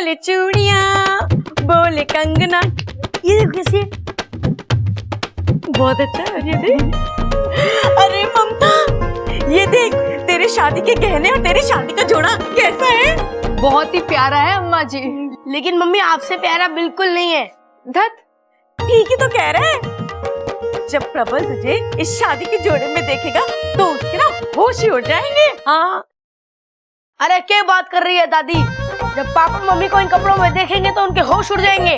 बोले चूड़ियां, बोले कंगना। ये देखो कैसी है, बहुत अच्छा है ये देख। अरे ममता, ये देख तेरे शादी के गहने और तेरी शादी का जोड़ा कैसा है? बहुत ही प्यारा है अम्मा जी। लेकिन मम्मी आपसे प्यारा बिल्कुल नहीं है। धत, ठीक ही तो कह रहे हैं। जब प्रबल तुझे इस शादी के जोड़े में देखेगा तो उसके ना होश ही उड़ जाएंगे। हाँ। अरे क्या बात कर रही है दादी? जब पापा मम्मी को इन कपड़ों में देखेंगे तो उनके होश उड़ जाएंगे।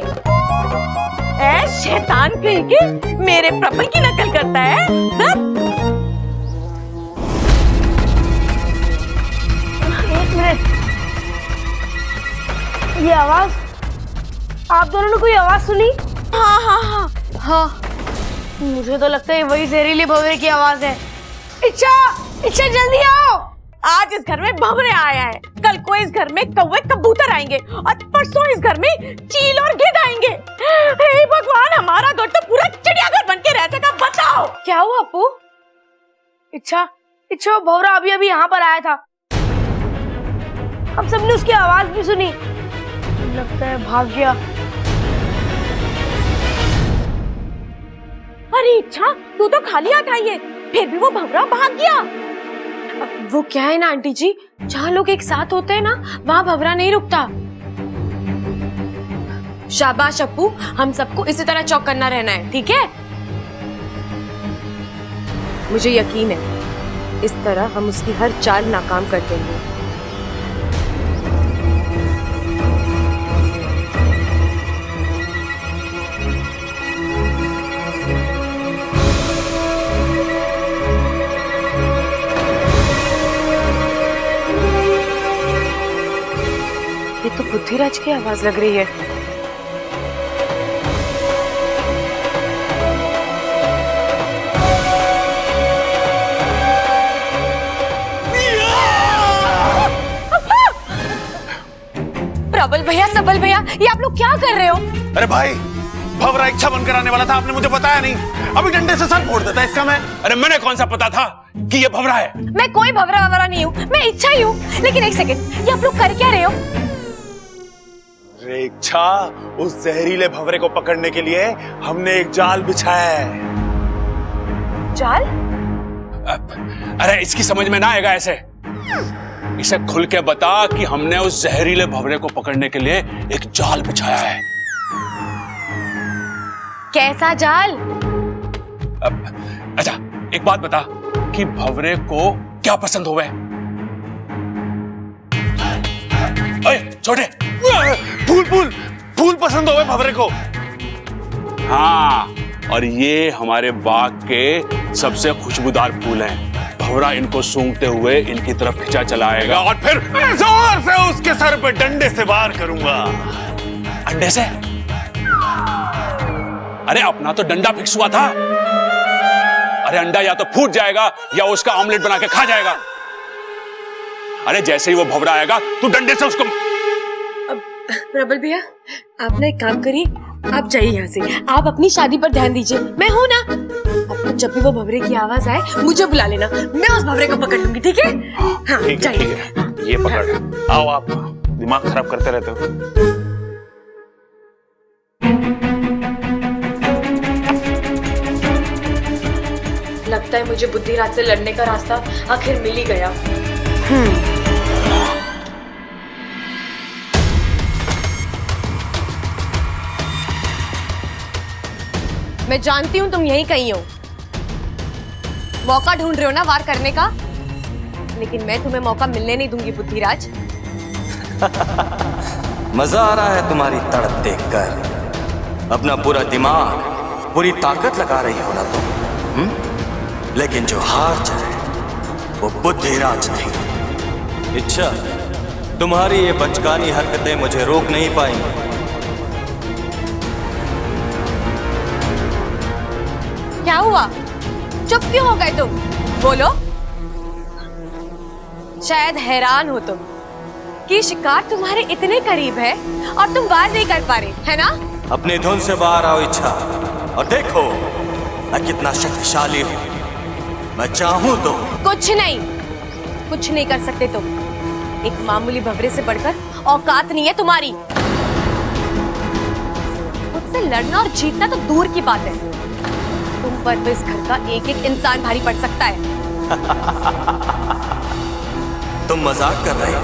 ऐ शैतान कहीं के, मेरे प्रबल की नकल करता है। एक मिनट, ये आवाज, आप दोनों ने कोई आवाज सुनी? हाँ हाँ हाँ हाँ, मुझे तो लगता है वही जहरीले भंवरे की आवाज है। इच्छा, इच्छा जल्दी आओ। आज इस घर में भंवरे आया है, कल को इस घर में कौवे कबूतर आएंगे और परसों इस घर में चील और गिद्ध आएंगे। हे भगवान, हमारा घर तो पूरा चिड़ियाघर बन के रहता था। बताओ क्या हुआ अपू? इच्छा, इच्छा भंवरा अभी अभी यहाँ पर आया था, हम सबने उसकी आवाज भी सुनी। लगता है भाग गया। अरे इच्छा, तू तो खाली हाथ आई है, फिर भी वो भंवरा भाग गया। वो क्या है ना आंटी जी, जहाँ लोग एक साथ होते हैं ना, वहाँ भंवरा नहीं रुकता। शाबाश अप्पू, हम सबको इसी तरह चौकन्ना रहना है, ठीक है? मुझे यकीन है इस तरह हम उसकी हर चाल नाकाम कर देंगे। ये तो बुद्धिराज की आवाज लग रही है। प्रबल भैया, सबल भैया, ये आप लोग क्या कर रहे हो? अरे भाई, भंवरा इच्छा बनकर आने वाला था, आपने मुझे बताया नहीं। अभी डंडे से सर फोड़ देता इसका मैं। अरे मैंने कौन सा पता था कि ये भंवरा है? मैं कोई भंवरा ववरा नहीं हूँ, मैं इच्छा ही हूँ। लेकिन एक सेकंड, ये आप लोग कर क्या रहे हो? अरे इच्छा, उस जहरीले भंवरे को पकड़ने के लिए हमने एक जाल बिछाया है। जाल? अरे इसकी समझ में ना आएगा ऐसे। इसे खुल के बता कि हमने उस जहरीले भंवरे को पकड़ने के लिए एक जाल बिछाया है। कैसा जाल? अच्छा, एक बात बता कि भंवरे को क्या पसंद होवे? ओए छोटे, फूल फूल फूल पसंद होवे भंवरे को। हाँ, और ये हमारे बाग के सबसे खुशबूदार फूल हैं। भंवरा इनको सूंघते हुए इनकी तरफ खिंचा चला आएगा और फिर जोर से उसके सर पे डंडे से वार करूंगा। अंडे से? अरे अपना तो डंडा फिक्स हुआ था। अरे अंडा या तो फूट जाएगा या उसका ऑमलेट बना के खा जाएगा। अरे जैसे ही वो भंवरा आएगा तू डंडे से उसको। प्रबल भैया, आप ना एक काम करिए, आप जाइए यहाँ से, आप अपनी शादी पर ध्यान दीजिए। मैं हूँ ना, आपको जब भी वो भंवरे की आवाज आए मुझे बुला लेना, मैं उस भंवरे को पकड़ लूंगी, ठीक है? हाँ, ठीक है, ठीक है, ये पकड़। आओ, आप दिमाग खराब करते रहते हो। लगता है मुझे बुद्धिराज से लड़ने का रास्ता आखिर मिल ही गया। मैं जानती हूँ तुम यहीं कहीं हो, मौका ढूंढ रहे हो ना वार करने का, लेकिन मैं तुम्हें मौका मिलने नहीं दूंगी बुद्धिराज। मजा आ रहा है तुम्हारी तड़प देखकर। अपना पूरा दिमाग, पूरी ताकत लगा रही हो ना तुम। लेकिन जो हार जाए वो बुद्धिराज नहीं। इच्छा, तुम्हारी ये बचकानी हरकतें मुझे रोक नहीं पाएंगी। क्या हुआ, चुप क्यों हो गए तुम? बोलो। शायद हैरान हो तुम कि शिकार तुम्हारे इतने करीब है और तुम वार नहीं कर पा रहे, है ना? अपनी धुन से बाहर आओ इच्छा, और देखो मैं कितना शक्तिशाली हूँ। मैं चाहूँ तो कुछ नहीं कर सकते तुम। एक मामूली भंवरे से बढ़कर औकात नहीं है तुम्हारी। मुझसे लड़ना और जीतना तो दूर की बात है, तुम पर तो इस घर का एक एक इंसान भारी पड़ सकता है। तुम मजाक कर रहे हो?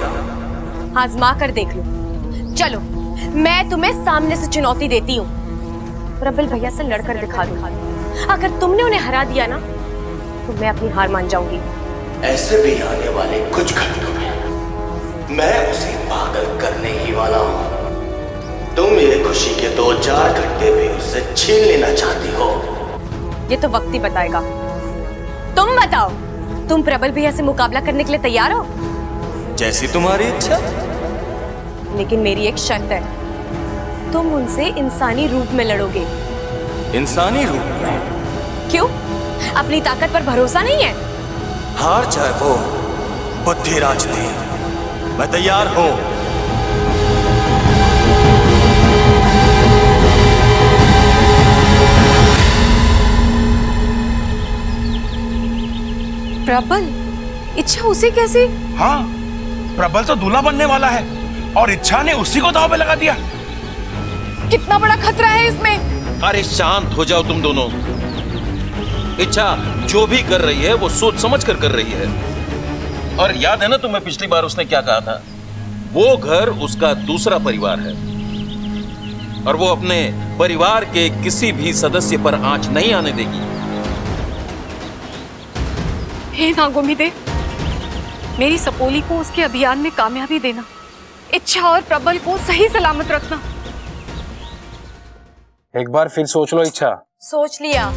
आजमा कर देख लो। चलो मैं तुम्हें सामने से चुनौती देती हूँ, प्रबल भैया से लड़कर दिखा दो। अगर तुमने उन्हें हरा दिया ना तो मैं अपनी हार मान जाऊंगी। ऐसे भी आने वाले कुछ घंटों में मैं उसे पागल करने ही वाला हूँ। तुम मेरे खुशी के 2-4 घंटे भी उससे छीन लेना चाहती हो। ये तो वक्त ही बताएगा। तुम बताओ, तुम प्रबल भैया से मुकाबला करने के लिए तैयार हो? जैसी तुम्हारी इच्छा। लेकिन मेरी एक शर्त है, तुम उनसे इंसानी रूप में लड़ोगे। इंसानी रूप में? क्यों? अपनी ताकत पर भरोसा नहीं है? हार चाहे वो बुद्धिराज नहीं, मैं तैयार हूं। प्रबल, इच्छा उसे कैसे? हाँ, प्रबल तो दूल्हा बनने वाला है और इच्छा ने उसी को दांव पे लगा दिया। कितना बड़ा खतरा है इसमें। अरे शांत हो जाओ तुम दोनों। इच्छा जो भी कर रही है वो सोच समझ कर रही है। और याद है ना तुम्हें पिछली बार उसने क्या कहा था? वो घर उसका दूसरा परिवार है और वो अपने परिवार के किसी भी सदस्य पर आंच नहीं आने देगी। हे नागोमिदे, मेरी सपोली को उसके अभियान में कामयाबी देना, इच्छा और प्रबल को सही सलामत रखना। एक बार फिर सोच लो इच्छा। सोच लिया।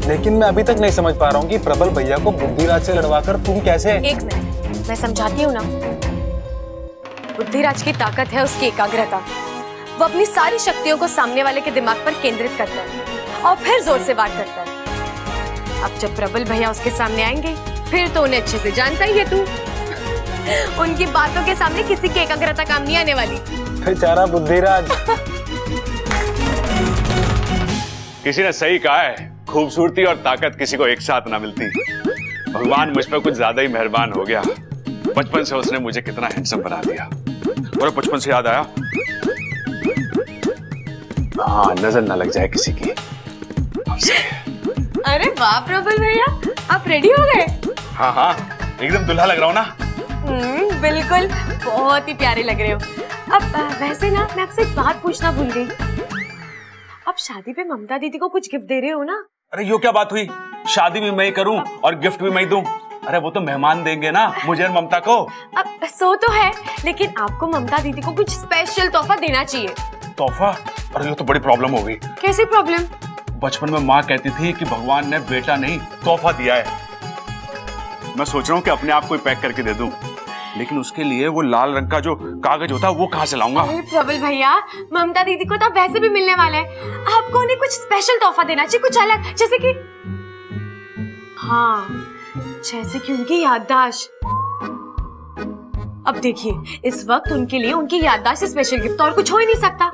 लेकिन मैं अभी तक नहीं समझ पा रहा हूँ कि प्रबल भैया को बुद्धिराज से लड़वाकर तुम कैसे। एक मिनट, मैं समझाती हूँ ना। बुद्धिराज की ताकत है उसकी एकाग्रता। वो अपनी सारी शक्तियों को सामने वाले के दिमाग पर केंद्रित करता है और फिर जोर से वार करता है। अब जब प्रबल भैया उसके सामने आएंगे फिर तो उन्हें अच्छे से जानता ही है तू। उनकी बातों के सामने किसी की एकाग्रता काम नहीं आने वाली। बेचारा बुद्धिराज। किसी ने सही कहा है, खूबसूरती और ताकत किसी को एक साथ ना मिलती। भगवान मुझ पर कुछ ज्यादा ही मेहरबान हो गया। बचपन से उसने मुझे कितना हैंडसम बना दिया। और बचपन से याद आया, हाँ, नजर ना लग जाए किसी की। अरे वाह प्रबल भैया, आप रेडी हो गए? हाँ हाँ, एकदम दुल्हा लग रहा हूँ ना। बिल्कुल, बहुत ही प्यारे लग रहे हो। अब वैसे ना मैं आपसे एक बात पूछना भूल गई। अब शादी पे ममता दीदी को कुछ गिफ्ट दे रहे हो ना? अरे यो क्या बात हुई? शादी भी मैं ही करूं और गिफ्ट भी मैं ही दूं। अरे वो तो मेहमान देंगे ना मुझे और ममता को। अब सो तो है, लेकिन आपको ममता दीदी को कुछ स्पेशल तोहफा देना चाहिए। तोहफा? अरे ये तो बड़ी प्रॉब्लम हो गई। कैसी प्रॉब्लम? बचपन में माँ कहती थी कि भगवान ने बेटा नहीं तोहफा दिया है। मैं सोच रहा हूँ कि अपने आप को ही पैक करके दे दूं, लेकिन उसके लिए वो लाल रंग का जो कागज होता है वो कहाँ से लाऊंगा? अरे प्रबल भैया, ममता दीदी को तो वैसे भी मिलने वाला है। आपको उन्हें कुछ स्पेशल तोहफा देना चाहिए, कुछ अलग, जैसे कि हाँ, जैसे कि उनकी याददाश्त। अब देखिए, इस वक्त उनके लिए उनकी याददाश्त से स्पेशल गिफ्ट और कुछ हो ही नहीं सकता।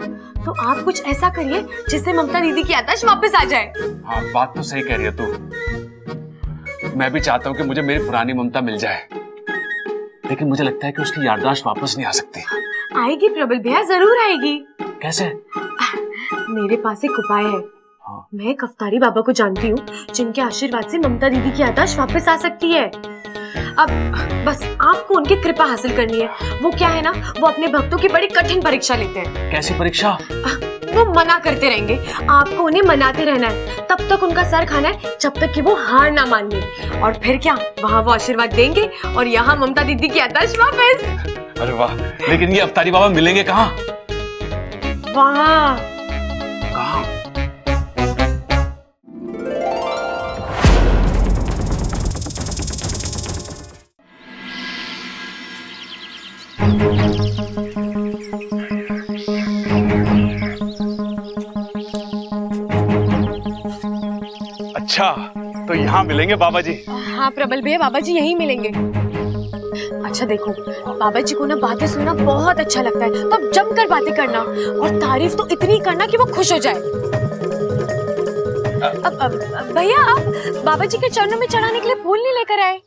तो आप कुछ ऐसा करिए जिससे ममता दीदी की याददाश्त वापस आ जाए। हाँ, बात तो सही कह रही है तू। मैं भी चाहता हूँ कि मुझे मेरी पुरानी ममता मिल जाए, लेकिन मुझे लगता है कि उसकी याददाश्त वापस नहीं आ सकती। आएगी प्रबल भैया, जरूर आएगी। कैसे? मेरे पास एक उपाय है। मैं कफ्तारी बाबा को जानती हूँ, जिनके आशीर्वाद से ममता दीदी की याददाश्त वापस आ सकती है। अब बस आपको उनकी कृपा हासिल करनी है। वो क्या है ना, वो अपने भक्तों की बड़ी कठिन परीक्षा लेते हैं। कैसी परीक्षा? वो मना करते रहेंगे, आपको उन्हें मनाते रहना है, तब तक उनका सर खाना है, जब तक कि वो हार ना मान ले। और फिर क्या, वहाँ वो आशीर्वाद देंगे और यहाँ ममता दीदी की याददाश्त वापस। अरे वाह, लेकिन ये अफ्तारी बाबा मिलेंगे कहाँ? वहाँ। कहाँ? अच्छा, तो यहाँ मिलेंगे बाबा जी? हाँ प्रबल भैया, बाबा जी यहीं मिलेंगे। अच्छा देखो, बाबा जी को ना बातें सुनना बहुत अच्छा लगता है, तो अब जमकर बातें करना और तारीफ तो इतनी करना कि वो खुश हो जाए। अब भैया, आप बाबा जी के चरणों में चढ़ाने के लिए फूल नहीं लेकर आए?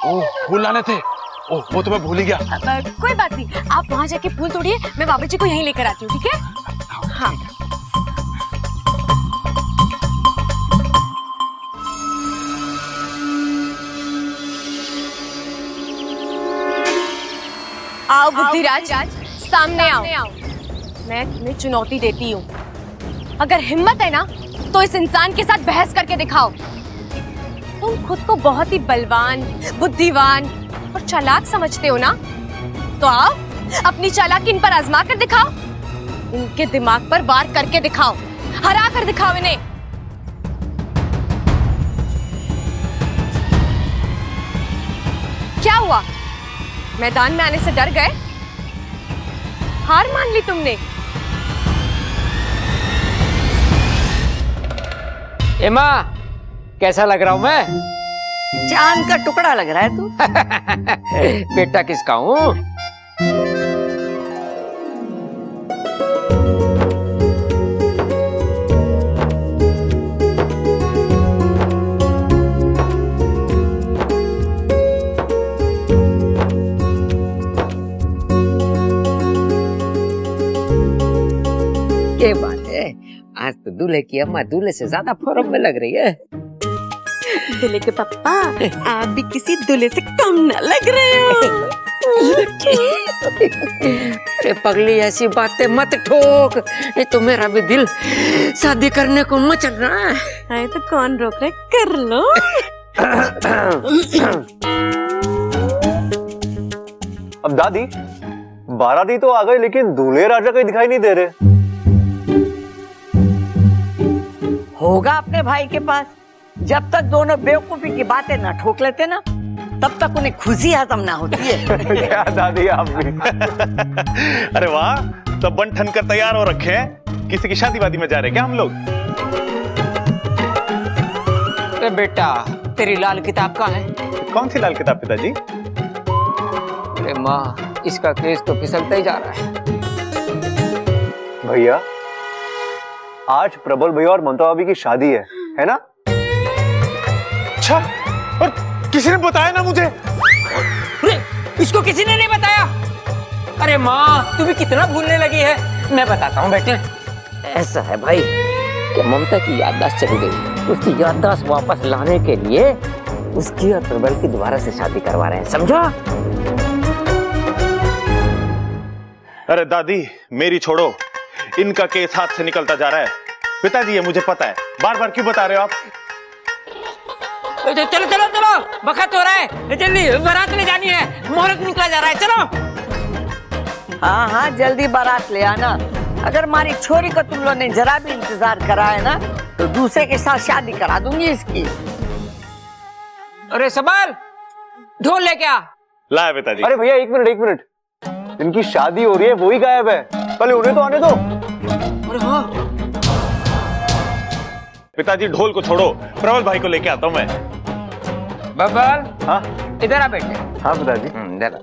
ओह, फूल लाने थे। ओह, वो तो मैं भूल ही गया। कोई बात नहीं, आप वहाँ जाके फूल तोड़िए, मैं बाबा जी को यहीं लेकर आती हूँ, ठीक है? हाँ। आओ बुद्धिराज, सामने आओ। मैं तुम्हें चुनौती देती हूँ। अगर हिम्मत है ना, तो इस इंसान के साथ बहस करके दिखाओ। तुम खुद को बहुत ही बलवान, बुद्धिवान और चालाक समझते हो ना? तो आओ, अपनी चालाकी इन पर आजमा कर दिखाओ। इनके दिमाग पर वार करके दिखाओ, हरा कर दिखाओ इन्हें। क्या हुआ? मैदान में आने से डर गए? हार मान ली तुमने? एमा, कैसा लग रहा हूं मैं? चांद का टुकड़ा लग रहा है तू। बेटा किसका हूं? ये बात है, आज तो दूल्हे की अम्मा दूल्हे से ज्यादा फॉर्म में लग रही है। दूल्हे के पापा, आप भी किसी दूल्हे से कम न लग रहे हो। अरे पगली, ऐसी बातें मत ठोक, नहीं तो मेरा भी दिल शादी करने को मचल रहा है। अरे तो कौन रोक रहा है, कर लो। अब दादी, बाराती तो आ गई, लेकिन दूल्हे राजा कहीं दिखाई नहीं दे रहे। होगा अपने भाई के पास। जब तक दोनों बेवकूफी की बातें ना ठोक लेते ना, तब तक उन्हें खुशी हजम ना होती है। क्या दादी, आप भी? अरे वाह, सब बन ठन कर तैयार हो रखे हैं। किसी की शादी वादी में जा रहे हैं क्या हम लोग? अरे बेटा, तेरी लाल किताब कहाँ है? कौन सी लाल किताब पिताजी? अरे माँ, इसका केस तो फिसलता ही जा रहा है। भैया, आज प्रबल भैया और ममता भाभी की शादी है ना? अच्छा, और किसी ने बताया ना मुझे? अरे, इसको किसी ने नहीं बताया? अरे माँ, तू भी कितना भूलने लगी है। मैं बताता हूँ बेटे। ऐसा है भाई कि ममता की याददाश्त चली गई। उसकी याददाश्त वापस लाने के लिए उसकी और प्रबल की दोबारा से शादी करवा रहे हैं, समझा? अरे दादी, मेरी छोड़ो, इनका केस हाथ से निकलता जा रहा है। पिताजी, ये मुझे पता है, बार बार क्यों बता रहे हो आप? चलो चलो चलो, वक्त हो रहा है, जल्दी बारात ले जानी है, मुहूर्त निकला जा रहा है, चलो। हाँ हाँ, जल्दी बारात ले आना। अगर हमारी छोरी को तुम लोगों ने जरा भी इंतजार करा है ना, तो दूसरे के साथ शादी करा दूंगी इसकी। अरे सबल, ढोल लेके आ। लाया पिताजी। अरे भैया, एक मिनट, इनकी शादी हो रही है, वो ही गायब है। पहले उन्हें तो आने दो। अरे हाँ, पिताजी, ढोल को छोड़ो, प्रबल भाई को लेके आता हूँ मैं। बबल, हाँ इधर आ बेटे। हाँ पिताजी। इधर आ।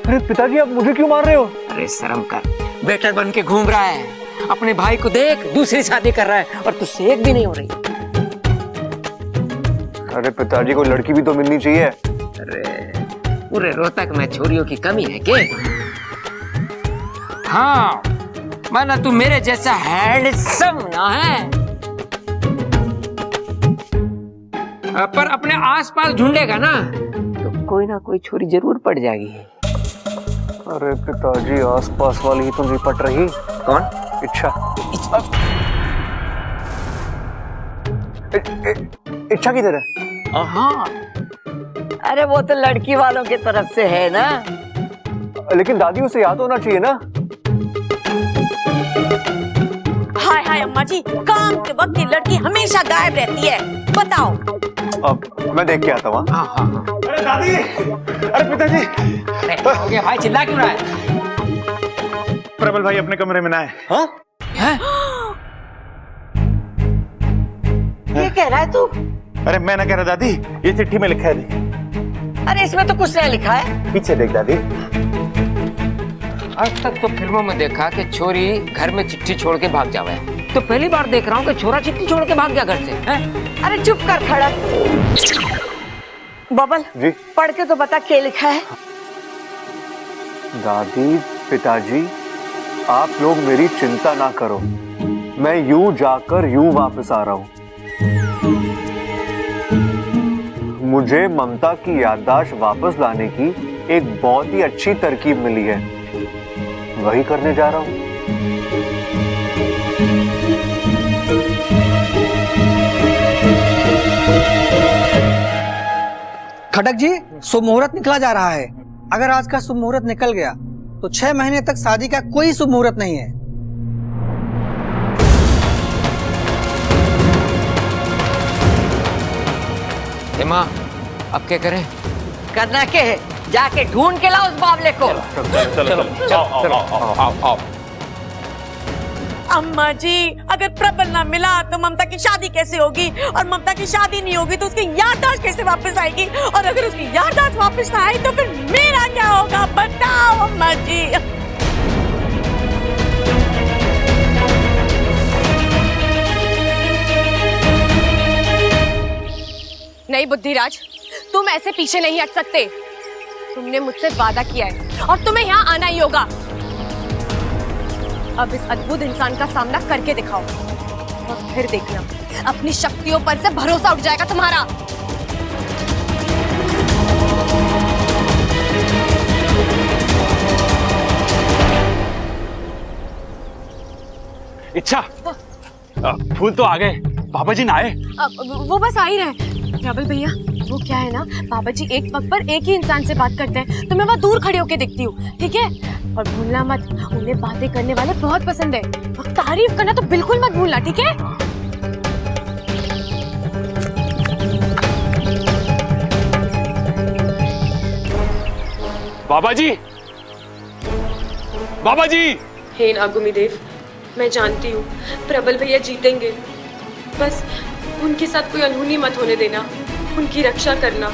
अरे पिताजी, आप मुझे क्यों मार रहे हो? अरे शर्म कर, बेटर बन के घूम रहा है। अपने भाई को देख, दूसरी शादी कर रहा है और तुझसे एक भी नहीं हो रही। अरे पिताजी, को लड़की भी तो मिलनी चाहिए। अरे पूरे रोहतक में छोरियों की कमी है क्या? हाँ, माना तू मेरे जैसा हैंडसम ना है, पर अपने आसपास ढूंढेगा ना तो कोई ना कोई छोरी जरूर पड़ जाएगी। अरे पिताजी, आसपास वाली ही तो नहीं पट रही। कौन? इच्छा। इच्छा किधर है? हाँ, अरे वो तो लड़की वालों की तरफ से है ना। लेकिन दादी, उसे याद होना चाहिए ना। हाय हाय अम्मा जी, काम के वक्त ये लड़की हमेशा गायब रहती है। बताओ। अब मैं देख के आता हूँ। हाँ हाँ हाँ। अरे दादी, अरे पिताजी। अरे हो गया भाई, चिल्ला क्यों रहा है? प्रबल भाई अपने कमरे में ना है। हाँ? ये कह रहा है तू? अरे मैं ना कह रहा दादी, ये चिट्ठी में लिखा है। देख। अरे इसमें तो कुछ नहीं लिखा है। पीछे देख दादी। आज तक तो फिल्मों में देखा कि छोरी घर में चिट्ठी छोड़ के भाग जावे, तो पहली बार देख रहा हूँ कि छोरा चिट्ठी छोड़ के भाग गया घर से, हैं? अरे चुप कर खड़ा बबल जी पढ़ के तो बता क्या लिखा है। दादी, पिताजी, आप लोग मेरी चिंता ना करो, मैं यूं जाकर यूं वापस आ रहा हूं। मुझे ममता की याददाश्त वापस लाने की एक बहुत ही अच्छी तरकीब मिली है, वही करने जा रहा हूं। खटक जी, शुभ मुहूर्त निकला जा रहा है। अगर आज का शुभ मुहूर्त निकल गया तो 6 महीने तक शादी का कोई शुभ मुहूर्त नहीं है। माँ अब क्या करें? करना क्या है, जाके ढूंढ के लाओ उस बावले को। आओ। अम्मा जी अगर प्रबल ना मिला तो ममता की शादी कैसे होगी, और ममता की शादी नहीं होगी तो उसकी याददाश्त कैसे वापस आएगी, और अगर उसकी याददाश्त वापस ना आई तो फिर मेरा क्या होगा, बताओ अम्मा जी। नहीं बुद्धिराज, तुम ऐसे पीछे नहीं हट सकते। तुमने मुझसे वादा किया है और तुम्हें यहाँ आना ही होगा। अब इस अद्भुत इंसान का सामना करके दिखाओ और फिर देखना अपनी शक्तियों पर से भरोसा उठ जाएगा तुम्हारा। इच्छा, फूल तो आ गए, पापा जी ना आए? वो बस आ ही रहे। प्रबल भैया, वो क्या है ना, पापा जी एक वक्त पर एक ही इंसान से बात करते हैं, तो मैं वहाँ दूर खड़े होके देखती हूँ, ठीक है? और भूलना मत, उन्हें बातें करने वाले बहुत पसंद है, और तारीफ करना तो बिल्कुल मत भूलना, ठीक है? बाबा जी, बाबा जी। हे नागुमी देव, मैं जानती हूँ प्रबल भैया जीतेंगे, बस उनके साथ कोई अनहोनी मत होने देना, उनकी रक्षा करना।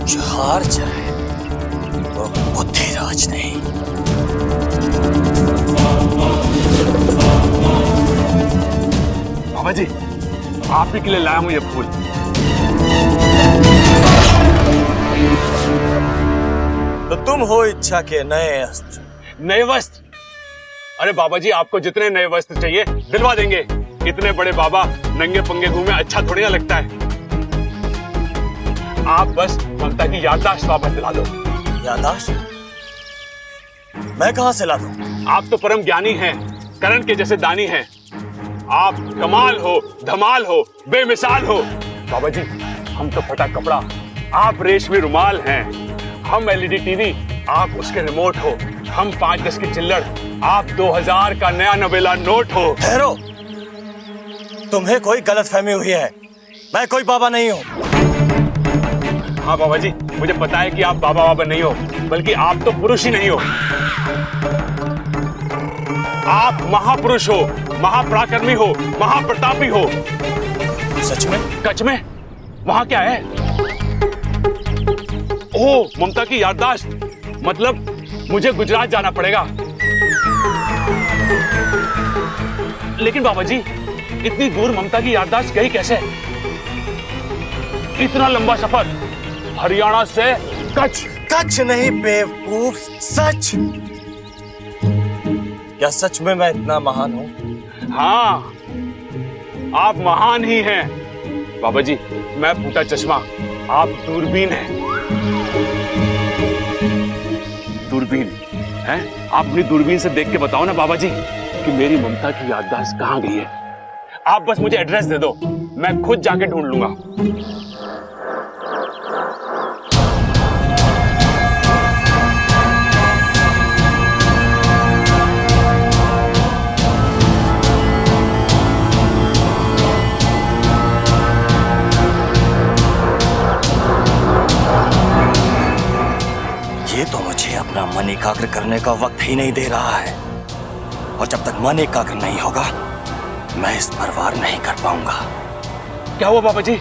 जो हार जाए वो बुद्धिराज नहीं। बाबा जी, आप ही के लिए लाया हूं ये फूल। तो तुम हो इच्छा के नए अस्त्र। नए वस्त्र? अरे बाबा जी, आपको जितने नए वस्त्र चाहिए दिलवा देंगे। इतने बड़े बाबा नंगे पंगे घूमे अच्छा थोड़ी ना लगता है। आप बस ममता की याददाश्त वापस दिला दो। याददाश्त? मैं कहां से ला दूं? आप तो परम ज्ञानी हैं, करण के जैसे दानी हैं। आप कमाल हो, धमाल हो, बेमिसाल हो। बाबा जी, हम तो फटा कपड़ा, आप रेशमी रुमाल हैं। हम एलईडी टीवी, आप उसके रिमोट हो। हम 5-10 की चिल्लड़, आप 2000 का नया नवेला नोट हो। ठहरो, तुम्हें कोई गलतफहमी हुई है। मैं कोई बाबा नहीं हूँ। हाँ बाबा जी, मुझे पता है कि आप बाबा बाबा नहीं हो, बल्कि आप तो पुरुष ही नहीं हो। आप महापुरुष हो, महापराक्रमी हो, महाप्रतापी हो। सच में? सच में? वहां क्या है? ओह, ममता की याददाश्त। मतलब मुझे गुजरात जाना पड़ेगा। लेकिन बाबा जी, इतनी दूर ममता की याददाश्त गई कैसे? इतना लंबा सफर, हरियाणा से कच्छ। कच्छ नहीं बेवकूफ, सच। क्या सच में मैं इतना महान हूँ? हाँ, आप महान ही हैं। बाबा जी, मैं फूटा चश्मा, आप दूरबीन हैं। दूरबीन हैं? आप अपनी दूरबीन से देख के बताओ ना बाबा जी कि मेरी ममता की याददाश्त कहाँ गई है। आप बस मुझे एड्रेस दे दो, मैं खुद जाके ढूंढ लूंगा। ये तो मुझे अपना मन एकाग्र करने का वक्त ही नहीं दे रहा है, और जब तक मन एकाग्र नहीं होगा मैं इस पर वार नहीं कर पाऊंगा। क्या हुआ बाबा जी?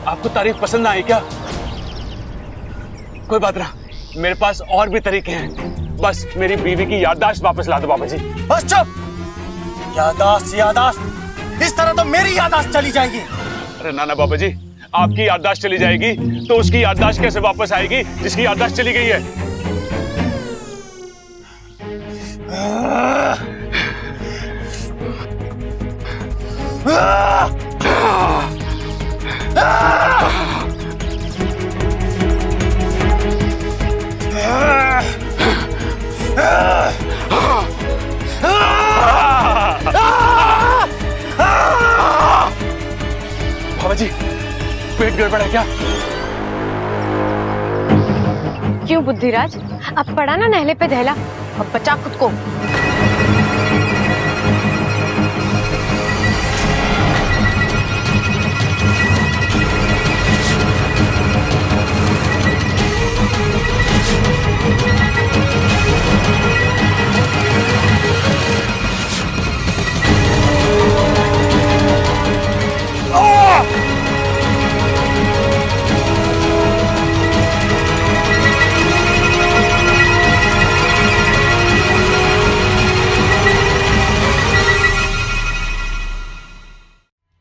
आपको तारीफ पसंद ना आई क्या? कोई बात ना, मेरे पास और भी तरीके हैं। बस मेरी बीवी की याददाश्त वापस ला दो बाबा जी। बस चुप। यादाश्त यादाश्त, इस तरह तो मेरी यादाश्त चली जाएगी। अरे ना ना बाबा जी, आपकी याददाश्त चली जाएगी तो उसकी याददाश्त कैसे वापस आएगी जिसकी याददाश्त चली गई है? बाबा जी, पेट गड़बड़ है क्या? क्यों बुद्धिराज, अब पड़ा ना नहले पे दहला, अब बचा खुद को।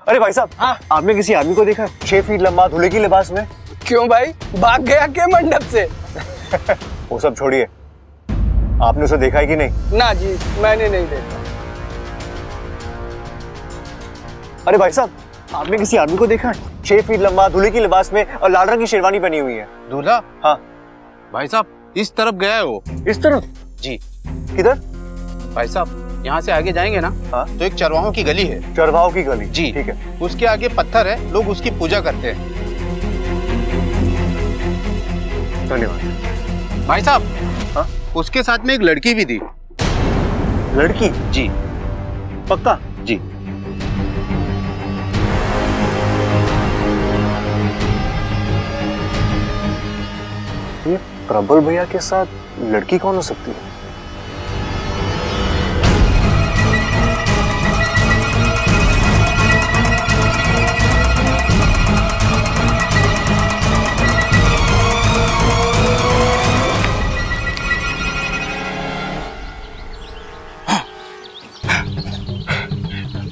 अरे भाई साहब, आपने किसी आदमी को देखा 6 फीट लंबा धुले की लिबास में? क्यों भाई, भाग गया क्या मंडप से? वो सब छोड़िए, आपने उसे देखा है कि नहीं? ना जी, मैंने नहीं देखा। अरे भाई साहब, आपने किसी आदमी को देखा है 6 फीट लंबा धुले की लिबास में और लाल रंग की शेरवानी पहनी हुई है? दूल्हा? हाँ भाई साहब, इस तरफ गया है वो। इस तरफ? जी। किधर? भाई साहब, यहाँ से आगे जाएंगे ना, हाँ? तो एक चरवाहों की गली है। चरवाहों की गली? जी ठीक है। उसके आगे पत्थर है, लोग उसकी पूजा करते हैं। धन्यवाद। भाई साहब, हाँ? उसके साथ में एक लड़की भी थी। लड़की? जी। पक्का? जी। ये प्रबल भैया के साथ लड़की कौन हो सकती है?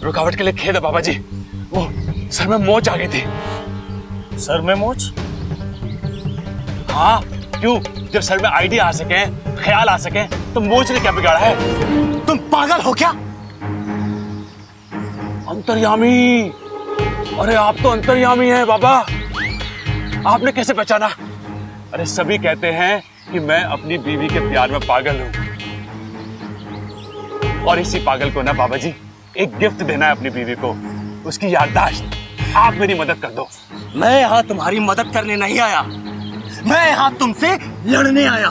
रुकावट के लिए खेद है बाबा जी, वो सर में मोच आ गई थी। सर में मोच? हाँ, क्यों? जब सर में आइडिया आ सके, ख्याल आ सके, तो मोच ने क्या बिगाड़ा है? तुम पागल हो क्या? अंतर्यामी! अरे आप तो अंतर्यामी हैं बाबा, आपने कैसे पहचाना? अरे सभी कहते हैं कि मैं अपनी बीवी के प्यार में पागल हूं, और इसी पागल को ना बाबा जी एक गिफ्ट देना है अपनी बीवी को, उसकी याददाश्त। आप मेरी मदद कर दो। मैं यहाँ तुम्हारी मदद करने नहीं आया, मैं यहाँ तुमसे लड़ने आया।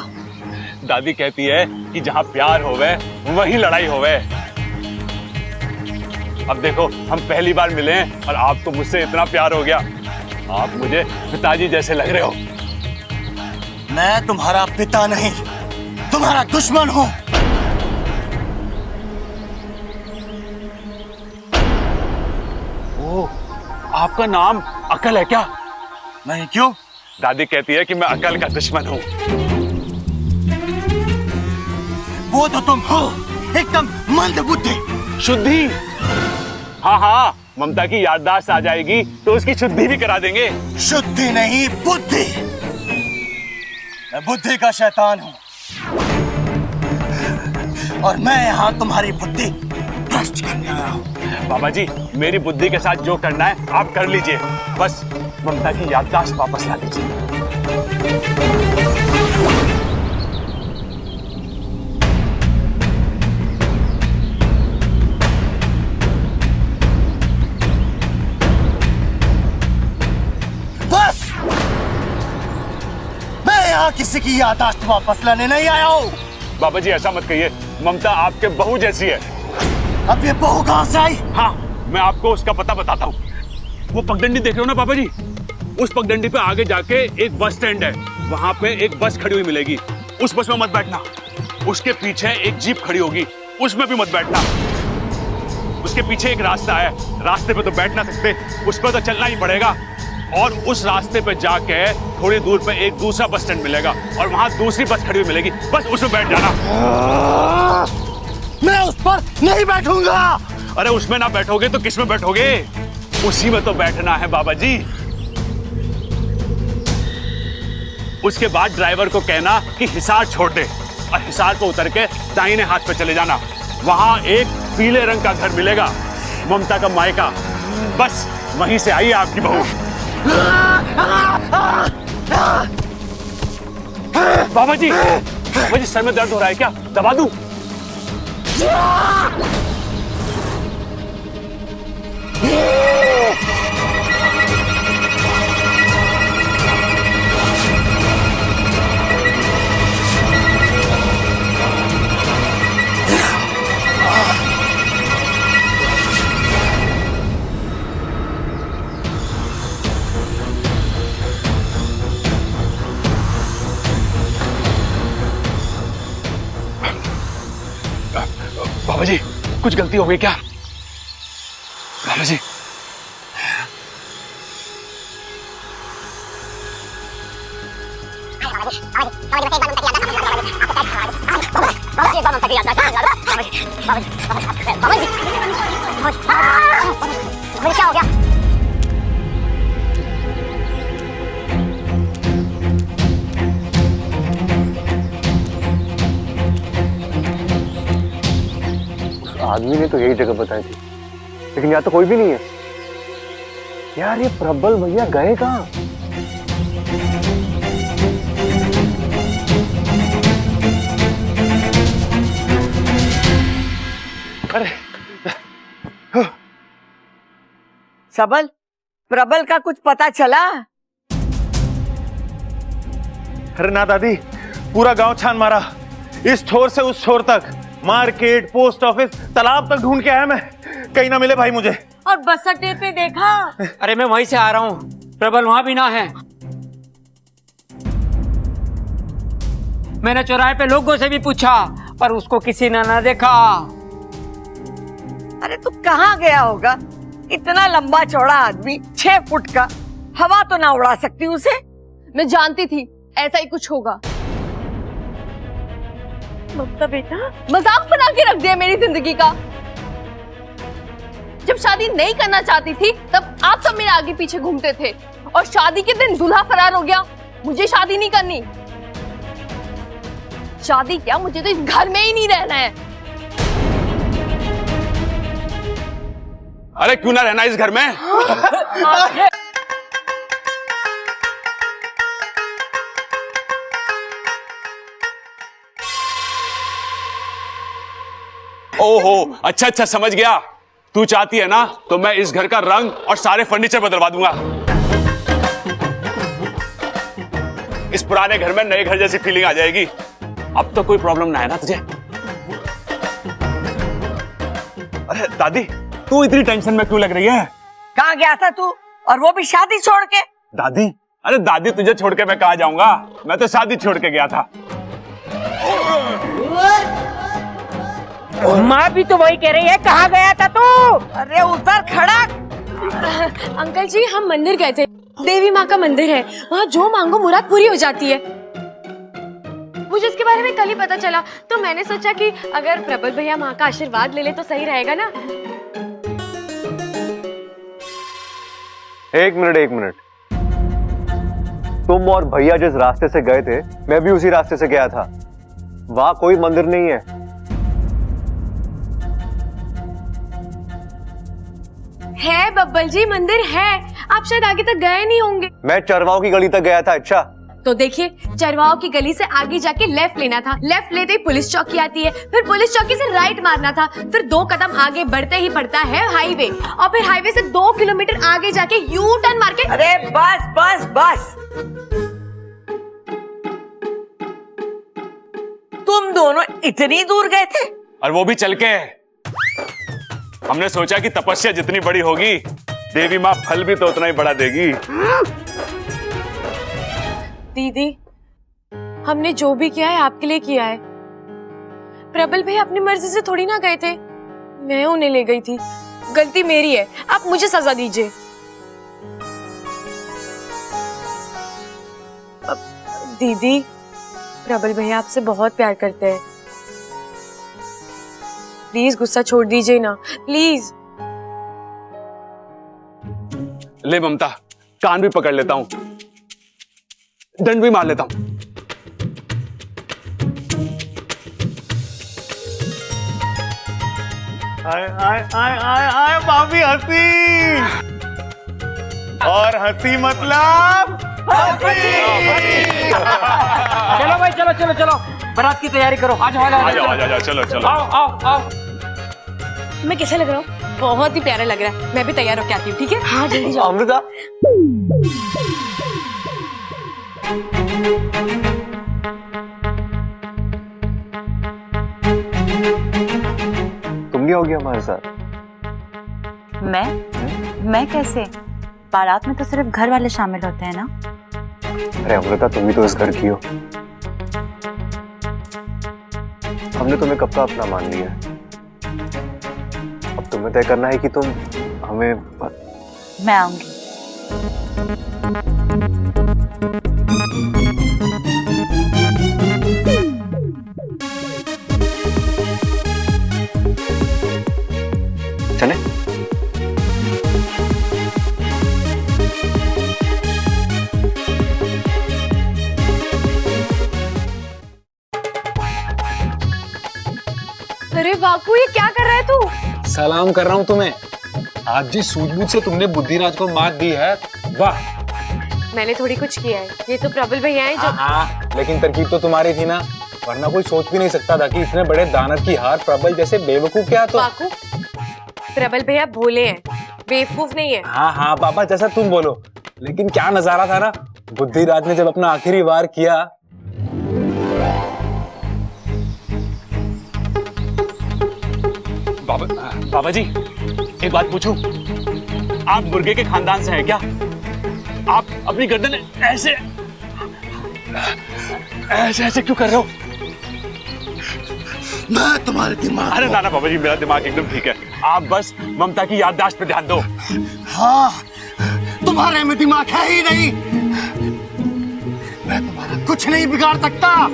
दादी कहती है कि जहाँ प्यार होवे वहीं लड़ाई होवे। अब देखो, हम पहली बार मिले हैं और आपको मुझसे इतना प्यार हो गया। आप मुझे पिताजी जैसे लग रहे हो। मैं तुम्हारा पिता नहीं, तुम्हारा दुश्मन हूँ। ओह, आपका नाम अकल है क्या? नहीं, क्यों? दादी कहती है कि मैं अकल का दुश्मन हूँ। वो तो तुम हो, एकदम मंदबुद्धि। शुद्धि? हाँ हाँ, ममता की याददाश्त आ जाएगी तो उसकी शुद्धि भी करा देंगे। शुद्धि नहीं, बुद्धि। मैं बुद्धि का शैतान हूँ, और मैं यहाँ तुम्हारी बुद्धि भ्रष्ट करने आया हूँ। बाबा जी, मेरी बुद्धि के साथ जो करना है आप कर लीजिए, बस ममता की याददाश्त वापस ला दीजिए। बस, मैं यहाँ किसी की याददाश्त वापस लाने नहीं आया हूँ। बाबा जी ऐसा मत कहिए, ममता आपके बहू जैसी है। अब ये बहू कहाँ से आई? हाँ, मैं आपको उसका पता बताता हूँ। वो पगडंडी देख रहे हो ना बाबा जी, उस पगडंडी पे आगे जाके एक बस स्टैंड है, वहां पे एक बस खड़ी हुई मिलेगी। उस बस में मत बैठना। उसके पीछे एक जीप खड़ी होगी, उसमें भी मत बैठना। उसके पीछे एक रास्ता है, रास्ते पे तो बैठ ना सकते, उस पर तो चलना ही पड़ेगा। और उस रास्ते पे जाके थोड़ी दूर पे एक दूसरा बस स्टैंड मिलेगा और वहां दूसरी बस खड़ी हुई मिलेगी, बस उसमें बैठ जाना। मैं उस पर नहीं बैठूंगा। अरे उसमें ना बैठोगे तो किस में बैठोगे? उसी में तो बैठना है बाबा जी। उसके बाद ड्राइवर को कहना कि हिसार छोड़ दे और हिसार को उतर के दाहिने हाथ पे चले जाना। वहां एक पीले रंग का घर मिलेगा, ममता का मायका। बस वहीं से आई आपकी बहू। बाबा जी सर में दर्द हो रहा है क्या? दबा दूं? बाबा जी कुछ गलती हो गई क्या? बाबा जी क्या हो गया? आदमी ने तो यही जगह बताई थी, लेकिन यहाँ तो कोई भी नहीं है। यार ये प्रबल भैया गए कहाँ? अरे सबल, प्रबल का कुछ पता चला? अरे ना दादी, पूरा गांव छान मारा, इस छोर से उस छोर तक, मार्केट, पोस्ट ऑफिस, तालाब तक ढूंढ के आया मैं, कहीं ना मिले भाई मुझे। और बस अड्डे पे देखा? अरे मैं वहीं से आ रहा हूँ, प्रबल वहां भी ना है। मैंने चौराहे पे लोगों से भी पूछा पर उसको किसी ने ना देखा। अरे तू कहाँ गया होगा? इतना लंबा चौड़ा आदमी, 6 फुट का, हवा तो ना उड़ा सकती उसे? मैं जानती थी ऐसा ही कुछ होगा। ममता बेटा, मजाक बना के रख दिया मेरी जिंदगी का। जब शादी नहीं करना चाहती थी तब आप सब मेरे आगे पीछे घूमते थे और शादी के दिन दूल्हा फरार हो गया। मुझे शादी नहीं करनी। शादी क्या, मुझे तो इस घर में ही नहीं रहना है। अरे क्यों ना रहना इस घर में? ओहो, अच्छा अच्छा समझ गया। तू चाहती है ना तो मैं इस घर का रंग और सारे फर्नीचर बदलवा दूंगा। इस पुराने घर में नए घर जैसी फीलिंग आ जाएगी। अब तो कोई प्रॉब्लम ना है ना तुझे? अरे दादी, तू इतनी टेंशन में क्यों लग रही है? कहाँ गया था तू, और वो भी शादी छोड़ के? दादी, अरे दादी तुझे छोड़ के मैं कहाँ जाऊंगा? मैं तो शादी छोड़ के गया था। माँ भी तो वही कह रही है, कहाँ गया था तू? अरे उधर खड़ा। अंकल जी, हम मंदिर गए थे, देवी माँ का मंदिर है, वहाँ जो मांगो मुराद पूरी हो जाती है। मुझे इसके बारे में कल ही पता चला, तो मैंने सोचा कि अगर प्रबल भैया माँ का आशीर्वाद ले ले तो सही रहेगा ना। एक मिनट, तुम और भैया जिस रास्ते से गए थे, मैं भी उसी रास्ते से गया था। वहां कोई मंदिर नहीं है। है बब्बल जी, मंदिर है, आप शायद आगे तक गए नहीं होंगे। मैं चरवाओं की गली तक गया था। अच्छा तो देखिए, चरवाओं की गली से आगे जाके लेफ्ट लेना था, लेफ्ट लेते ही पुलिस चौकी आती है, फिर पुलिस चौकी से राइट मारना था, फिर 2 कदम आगे बढ़ते ही पड़ता है हाईवे, और फिर हाईवे से 2 किलोमीटर आगे जाके यू टर्न मार के। अरे बस बस बस, तुम दोनों इतनी दूर गए थे? और वो भी चल के। हमने सोचा कि तपस्या जितनी बड़ी होगी, देवी माँ फल भी तो उतना ही बड़ा देगी। दीदी, हमने जो भी किया है आपके लिए किया है। प्रबल भाई अपनी मर्जी से थोड़ी ना गए थे, मैं उन्हें ले गई थी। गलती मेरी है, आप मुझे सजा दीजिए। दीदी, प्रबल भैया आपसे बहुत प्यार करते हैं। प्लीज गुस्सा छोड़ दीजिए ना, प्लीज। ले ममता, कान भी पकड़ लेता हूं, दंड भी मार लेता हूं। आए आए आए आए आए भाभी हंसी, और हंसी मतलब चलो भाई, चलो चलो चलो, बारात की तैयारी करो। आ जाओ आ जाओ, चलो चलो। आओ आओ आओ। मैं कैसे लग रहा हूँ? बहुत ही प्यारा लग रहा है। मैं भी तैयार होके आती हूँ, ठीक है? हाँ जल्दी जाओ। अमृता, तुम नहीं होगी हमारे साथ? मैं कैसे? बारात में तो सिर्फ घर वाले शामिल होते हैं ना। अरे अमृता, तुम भी तो इस घर की हो। हमने तुम्हें कब का अपना मान लिया है। अब तुम्हें तय करना है कि तुम हमें। मैं आऊंगी। चले? अरे बाकू, ये क्या कर रहा है तू? सलाम कर रहा हूँ तुम्हें। आज जिस सूझबूझ से तुमने बुद्धिराज को मात दी है, वाह। मैंने थोड़ी कुछ किया है, ये तो प्रबल भैया है जो। हाँ, लेकिन तरकीब तो तुम्हारी थी ना, वरना कोई सोच भी नहीं सकता था कि इतने बड़े दानव की हार प्रबल जैसे बेवकूफ क्या तो। बाकू, प्रबल भैया भोले हैं, बेवकूफ नहीं है। हाँ हाँ पापा, जैसा तुम बोलो, लेकिन क्या नजारा था ना बुद्धिराज ने जब अपना आखिरी वार किया। बाबा जी, एक बात पूछूं? आप मुर्गे के खानदान से हैं क्या? आप अपनी गर्दन ऐसे ऐसे ऐसे क्यों कर रहे हो? मैं तुम्हारे दिमाग। अरे ना बाबा जी, मेरा दिमाग एकदम ठीक है। आप बस ममता की याददाश्त पे ध्यान दो। हाँ, तुम्हारे में दिमाग है ही नहीं। मैं तुम्हारा कुछ नहीं बिगाड़ सकता।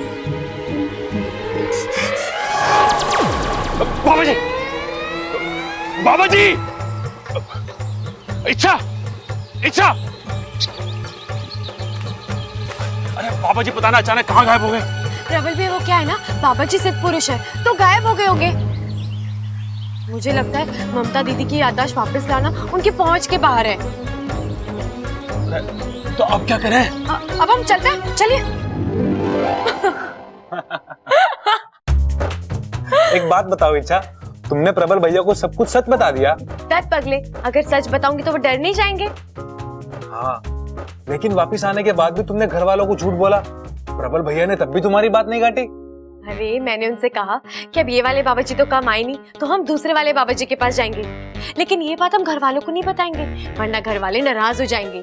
बाबा जी, बाबा जी, इच्छा, इच्छा। अरे बाबा जी, पता ना अचानक कहाँ गायब हो गए। प्रबल भैया, वो क्या है ना, बाबा जी सिद्ध पुरुष है तो गायब हो गए होंगे। मुझे लगता है ममता दीदी की याददाश्त वापस लाना उनकी पहुंच के बाहर है। तो अब क्या करें? अब हम चलते हैं, चलिए। एक बात बताओ इच्छा, तुमने प्रबल भैया को सब कुछ सच बता दिया? दत्त पगले, अगर सच बताऊंगी तो वो डर नहीं जाएंगे। हाँ, लेकिन वापस आने के बाद भी तुमने घर वालों को झूठ बोला। प्रबल भैया ने तब भी तुम्हारी बात नहीं काटी। अरे मैंने उनसे कहा कि अब ये वाले बाबा जी तो काम आए नहीं, तो हम दूसरे वाले बाबा जी के पास जाएंगे। लेकिन ये बात हम घर वालों को नहीं बताएंगे, वरना घर वाले नाराज हो जाएंगे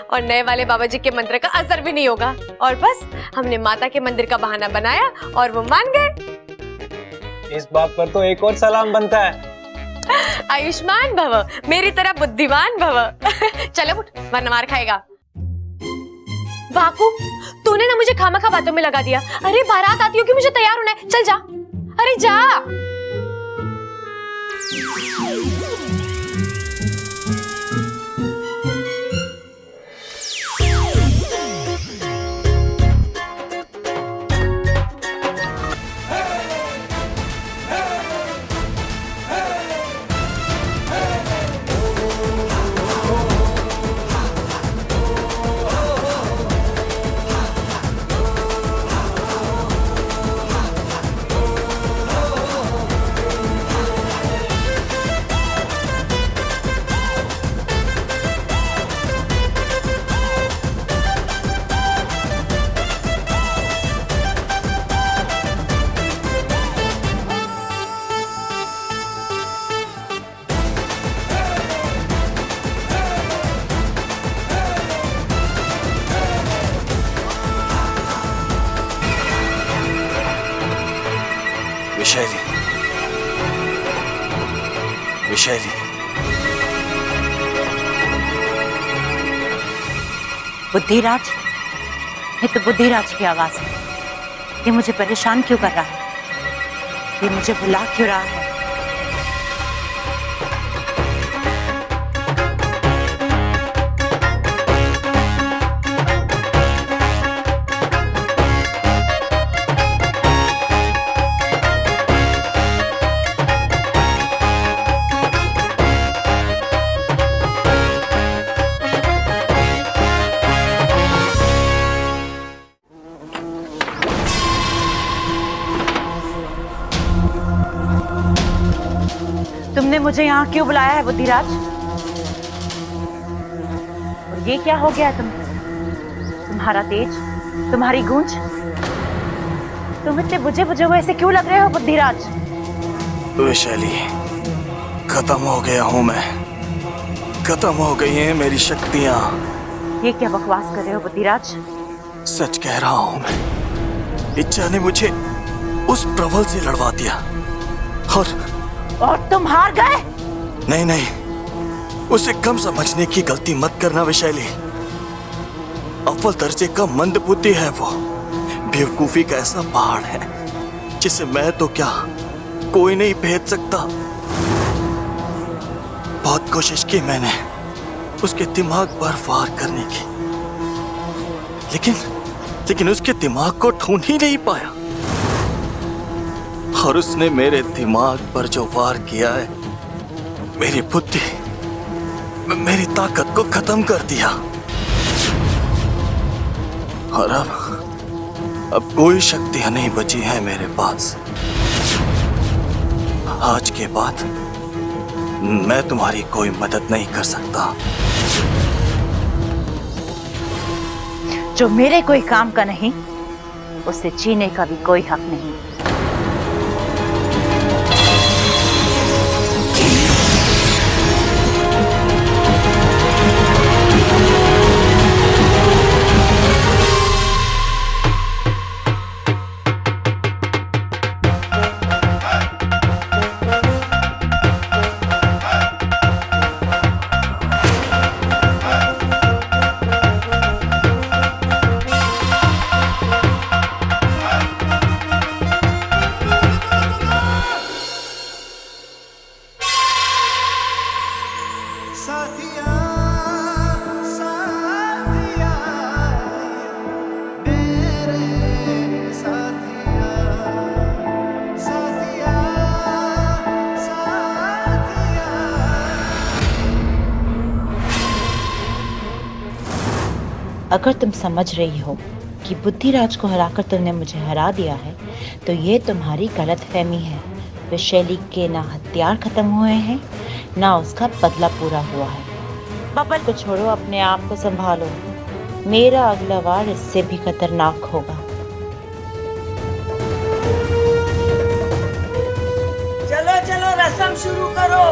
और नए वाले बाबा जी के मंत्र का असर भी नहीं होगा। और बस हमने माता के मंदिर का बहाना बनाया और वो मान गए। इस बात पर तो एक और सलाम बनता है। आयुष्मान भव, मेरी तरह बुद्धिमान भव। चलो उठ, वरना मार खाएगा। वाकू, तूने ना मुझे खामखा बातों में लगा दिया। अरे बारात आती होगी, मुझे तैयार होना है, चल जा। अरे जा। विषैली, विषैली, बुद्धिराज, ये तो बुद्धिराज की आवाज है। ये मुझे परेशान क्यों कर रहा है? ये मुझे बुला क्यों रहा है? तुमने मुझे यहाँ क्यों बुलाया है बुद्धिराज? और ये क्या हो गया तुम्हारा तेज, तुम्हारी गूंज? तुम इतने बुझे बुझे हुए ऐसे क्यों लग रहे हो बुद्धिराज? वैशाली, खत्म हो गया हूँ मैं। खत्म हो गई हैं मेरी शक्तियाँ। ये क्या बकवास कर रहे हो बुद्धिराज? सच कह रहा हूँ मैं। इच्छा ने मुझे उस प्रबल से लड़वा दिया और तुम हार गए? नहीं नहीं, उसे कम समझने की गलती मत करना वैशाली। अव्वल दर्जे का मंदबुद्धि है वो। बेवकूफी का ऐसा पहाड़ है जिसे मैं तो क्या कोई नहीं भेद सकता। बहुत कोशिश की मैंने उसके दिमाग पर वार करने की, लेकिन उसके दिमाग को ढूंढ ही नहीं पाया। और उसने मेरे दिमाग पर जो वार किया है, मेरी बुद्धि, मेरी ताकत को खत्म कर दिया। और अब कोई शक्तियां नहीं बची हैं मेरे पास। आज के बाद मैं तुम्हारी कोई मदद नहीं कर सकता। जो मेरे कोई काम का नहीं, उसे जीने का भी कोई हक नहीं। अगर तुम समझ रही हो कि बुद्धिराज को हराकर तुमने मुझे हरा दिया है, तो ये तुम्हारी गलतफहमी है। वैशाली के ना हथियार खत्म हुए हैं, ना उसका बदला पूरा हुआ है। बबल को छोड़ो, अपने आप को संभालो। मेरा अगला वार इससे भी खतरनाक होगा। चलो चलो, रस्म शुरू करो।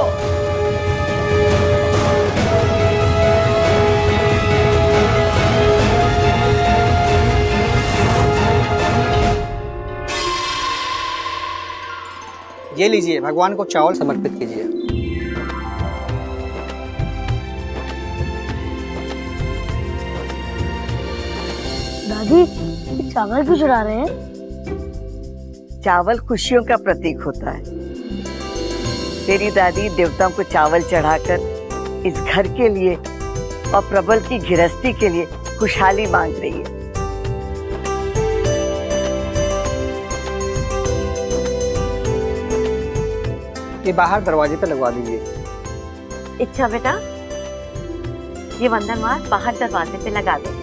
ये लीजिए, भगवान को चावल समर्पित कीजिए। दादी, चावल क्यों चढ़ा रहे हैं? चावल खुशियों का प्रतीक होता है। तेरी दादी देवताओं को चावल चढ़ाकर इस घर के लिए और प्रबल की गृहस्थी के लिए खुशहाली मांग रही है। ये बाहर दरवाजे पे लगवा दीजिए। इच्छा बेटा, ये वंदन मार बाहर दरवाजे पे लगा दे।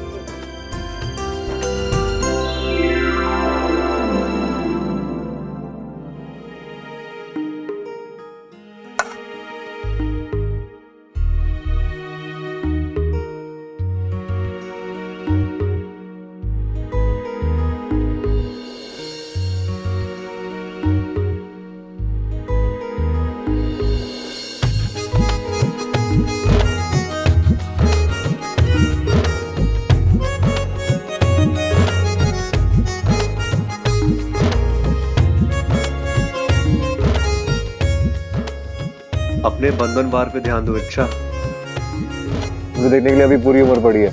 अपने बंधन बार पे ध्यान दो। इच्छा, मुझे देखने के लिए अभी पूरी उम्र पड़ी है।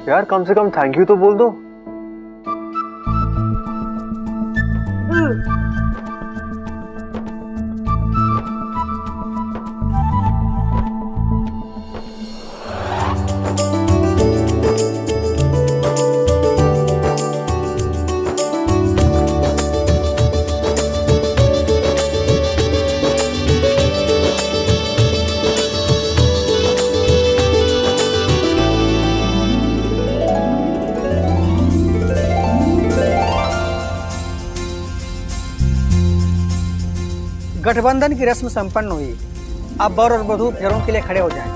यार कम से कम थैंक यू तो बोल दो। गठबंधन की रस्म संपन्न हुई। अब वर और वधू फेरों के लिए खड़े हो जाएं।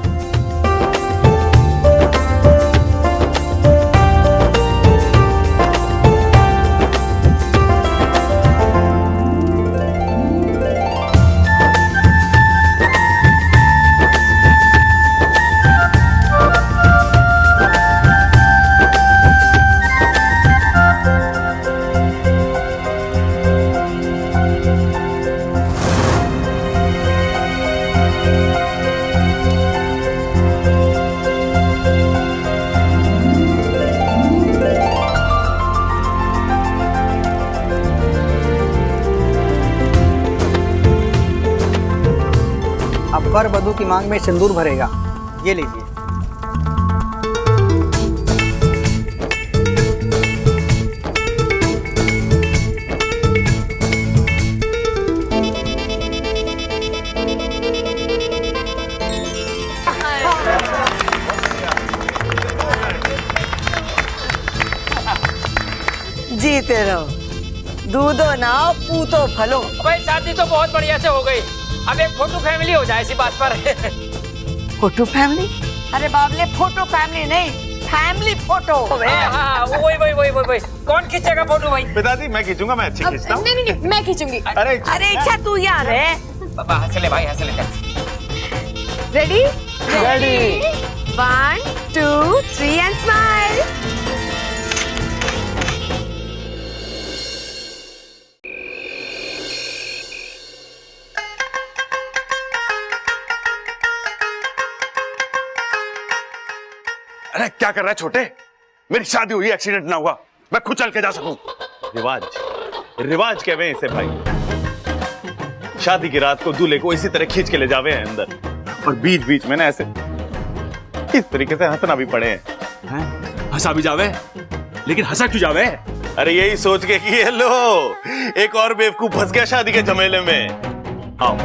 अब वर वधू की मांग में सिंदूर भरेगा। ये लीजिए। जीते रहो, दूधो नाओ पूतो फलो। भाई शादी तो बहुत बढ़िया से हो गई, अब एक फोटो फैमिली हो जाए इसी बात पर। Photo family? अरे बाबले, फोटो फैमिली नहीं, फैमिली फोटो। हाँ, वही। कौन खींचेगा फोटो भाई? पिताजी मैं खींचूंगा, मैं अच्छी खींचता हूँ। नहीं, मैं खींचूंगी। अरे इच्छा तू यार है। पापा हंस ले भाई, हंस ले। रेडी? रेडी। 1 2 3 and smile. अरे क्या कर रहा है छोटे? मेरी शादी हुई, एक्सीडेंट ना हुआ, मैं खुद चल के जा सकूं। रिवाज कहवे इसे भाई। शादी की रात को दूल्हे को इसी तरह खींच के ले जावे हैं अंदर, और बीच बीच में ना ऐसे इस तरीके से हंसना भी पड़े हैं। हंसा भी जावे, लेकिन हंसा क्यों जावे? अरे यही सोच के कि ये लो एक और बेवकूफ फंस गया शादी के झमेले में। आओ।